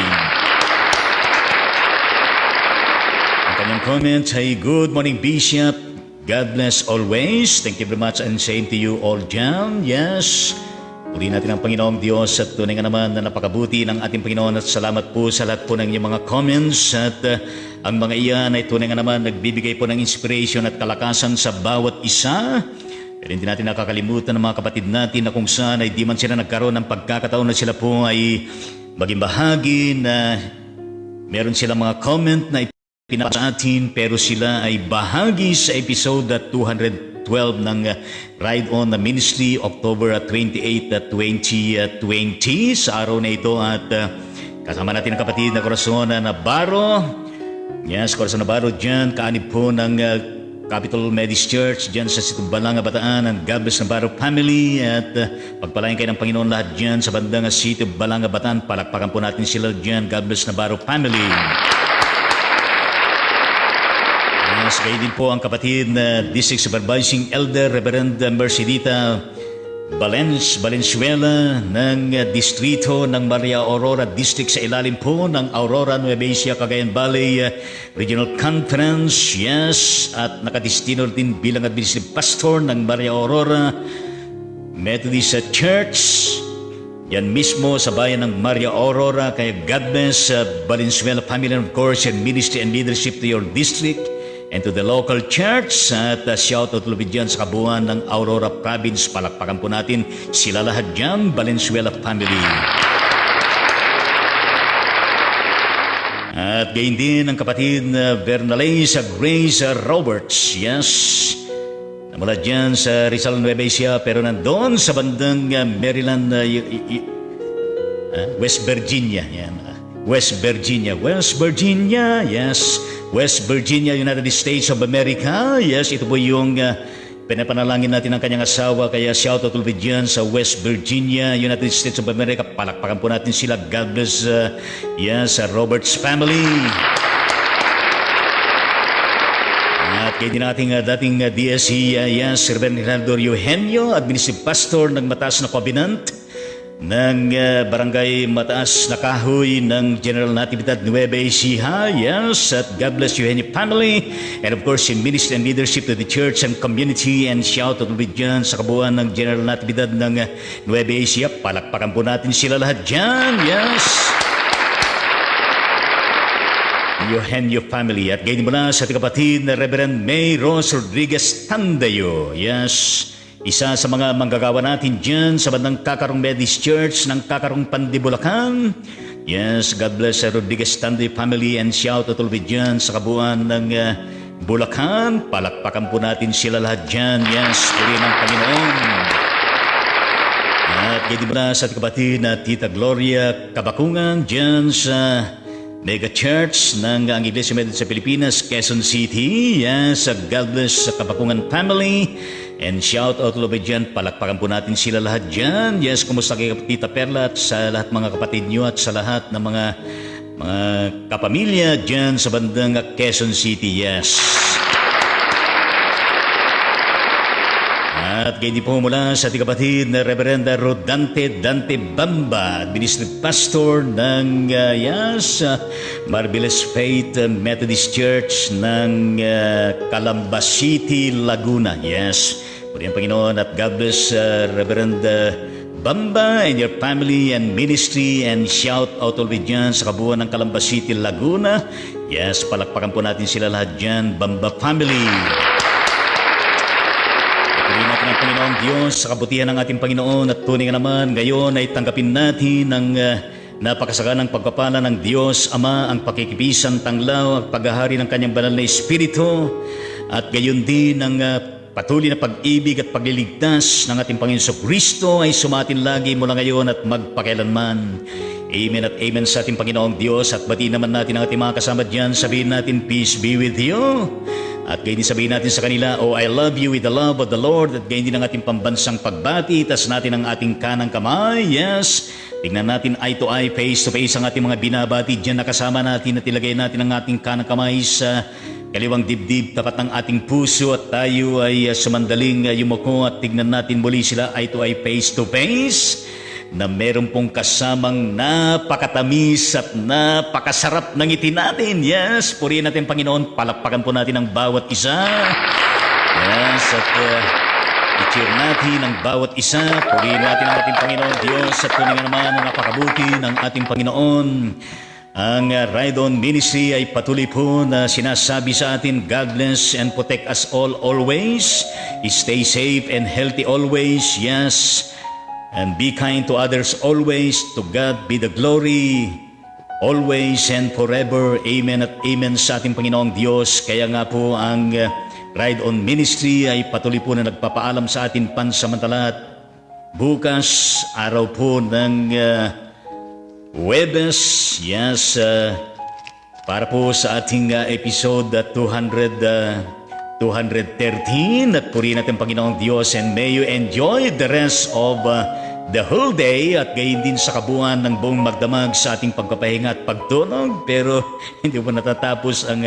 Ang kanyang comment ay, good morning Bishop, God bless always. Thank you very much and same to you all dyan. Yes. Purihin natin ang Panginoong Diyos at tunay nga naman na napakabuti ng ating Panginoon at salamat po sa lahat po ng inyong mga comments at ang mga iyan ay tunay nga naman nagbibigay po ng inspiration at kalakasan sa bawat isa. Pero hindi natin nakakalimutan ng mga kapatid natin na kung saan ay di man sila nagkaroon ng pagkakataon na sila po ay maging bahagi na meron silang mga comment na ipinasa sa atin pero sila ay bahagi sa episode 212 ng Ride On the Ministry, October 28, 2020 sa araw na ito at kasama natin ang kapatid na Corazon Navarro. Yes, Corazon Navarro dyan, kaanib po ng Capital Methodist Church dyan sa Balanga, Bataan, ang God bless Navarro family at pagpalain kayo ng Panginoon lahat dyan sa bandang City Balanga, Bataan. Palakpakan po natin sila dyan, God bless Navarro family. Yes, kayo din po ang kapatid na District Supervising Elder Reverend Mercedita Valenzuela ng Distrito ng Maria Aurora District sa ilalim po ng Aurora Nueva Ecija Cagayan Valley Regional Conference. Yes, at nakadistino din bilang Administrative Pastor ng Maria Aurora Methodist Church. Yan mismo sa bayan ng Maria Aurora. Kaya God bless Valenzuela family and of course your ministry and leadership to your district and to the local church at shout out ulit dyan sa kabuuan ng Aurora Province. Palakpakan po natin sila lahat dyan, Valenzuela family. At gayon din ang kapatid na Bernalisa Grace Roberts. Yes, namula dyan sa Rizal Nueva Ecija pero nandun sa bandang Maryland, West Virginia. Yan. West Virginia, yes. West Virginia, United States of America. Yes, ito po yung pinapanalangin natin ng kanyang asawa. Kaya shout out ulit dyan sa West Virginia, United States of America. Palakpakan po natin sila. God bless, yes, Roberts family. At kayo din nating dating DSC, yes, Reverend Rinaldo Eugenio, Administrative Pastor ng Mataas na Covenant ng Barangay Mataas na Kahoy ng General Natividad Nueva Ecija. Yes, at God bless you and your family and of course in ministry and leadership to the church and community and shout out ulit dyan sa kabuuan ng General Natividad ng Nueva Ecija. Palakpakan po natin sila lahat dyan. Yes, Eugenio family. At gayon mula sa ating kapatid na Reverend May Rose Rodriguez Tandayo. Yes, isa sa mga manggagawa natin dyan sa bandang Kakarong Methodist Church ng Kakarong Pandi, Bulacan. Yes, God bless Rodriguez Tandayo family and shout out ulit dyan sa kabuuan ng Bulacan. Palakpakan po natin sila lahat dyan. Yes, puri ng Panginoon. At gayon mula sa ating kapatid na Tita Gloria Kabakungan dyan sa Mega Church ng ang Iglesia Methodist sa Pilipinas, Quezon City. Yes, God bless sa Kabakungan family. And shout out ulit dyan, palakpakan po natin sila lahat dyan. Yes, kumusta kay Tita Perla at sa lahat mga kapatid nyo at sa lahat ng mga kapamilya dyan sa bandang Quezon City. Yes. At gayon po mula sa ating kapatid na Reverenda Rodante Dante Bamba, Administrative Pastor ng Marvelous Faith Methodist Church ng Calamba City, Laguna. Yes, puri ang Panginoon at God bless Reverenda Bamba and your family and ministry and shout out ulit dyan sa kabuuan ng Calamba City, Laguna. Yes, palakpakan po natin sila lahat dyan, Bamba family. Purihin natin ang Panginoon Diyos sa kabutihan ng ating Panginoon at tunay nga naman ngayon ay tanggapin natin ang napakasaganang pagpapala ng Diyos Ama, ang pakikipisan, tanglaw at paghahari ng Kanyang banal na Espiritu at gayon din ang patuloy na pag-ibig at pagliligtas ng ating Panginoon Kristo ay sumatin lagi mula ngayon at magpakailanman. Amen at amen sa ating Panginoong Diyos at batiin naman natin ang ating mga kasama dyan. Sabihin natin, peace be with you. At gayon din sabihin natin sa kanila, oh, I love you with the love of the Lord. At gayon din ang ating pambansang pagbati. Tas natin ang ating kanang kamay. Yes. Tingnan natin eye to eye, face to face ang ating mga binabati. Diyan nakasama natin at ilagay natin ang ating kanang kamay sa kaliwang dibdib, tapat ng ating puso at tayo ay sumandaling yumuko at tignan natin muli sila ito ay face to face na meron pong kasamang napakatamis at napakasarap ng ngiti natin. Yes, purihin natin Panginoon, palakpakan po natin ang bawat isa. Yes, at i-cheer natin ang bawat isa. Purihin natin ang ating Panginoon Diyos at tuloy naman ang napakabuti ng ating Panginoon. Ang Ride On Ministry ay patuloy po na sinasabi sa atin, God bless and protect us all always. Stay safe and healthy always. Yes. And be kind to others always. To God be the glory always and forever. Amen at amen sa ating Panginoong Diyos. Kaya nga po ang Ride On Ministry ay patuloy po na nagpapaalam sa atin pansamantala. Bukas, araw po ng Huwebes, yes, para po sa ating episode 213 at purihin natin Panginoong Diyos and may you enjoy the rest of the whole day at gayon din sa kabuuan ng buong magdamag sa ating pagpapahinga at pagtulog. Pero hindi po natatapos ang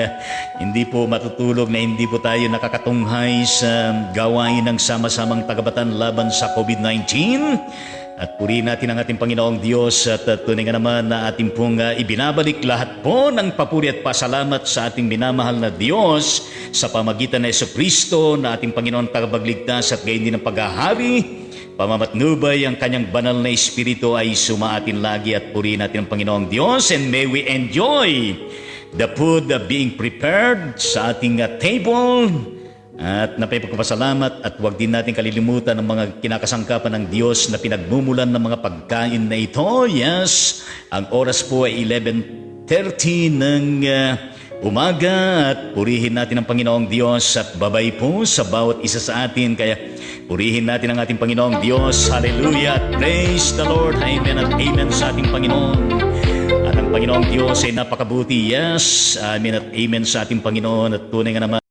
hindi po matutulog na hindi po tayo nakakatunghay sa gawain ng sama-samang tagabatan laban sa COVID-19. At purihin natin ang ating Panginoong Diyos at tunay nga naman na ating pong ibinabalik lahat po ng papuri at pasalamat sa ating minamahal na Diyos sa pamagitan ng Jesucristo na ating Panginoon tagapagligtas at gayon din ang paghahari. Pamamatnubay ang kanyang banal na Espiritu ay sumaatin lagi at purihin natin ang Panginoong Diyos and may we enjoy the food being prepared sa ating table. At napapagpasalamat at huwag din natin kalilimutan ang mga kinakasangkapan ng Diyos na pinagmumulan ng mga pagkain na ito. Yes, ang oras po ay 11:30 ng umaga at purihin natin ang Panginoong Diyos at babay po sa bawat isa sa atin. Kaya purihin natin ang ating Panginoong Diyos. Hallelujah! Praise the Lord! Amen at amen sa ating Panginoon. At ang Panginoong Diyos ay napakabuti. Yes, amen at amen sa ating Panginoon at tunay nga naman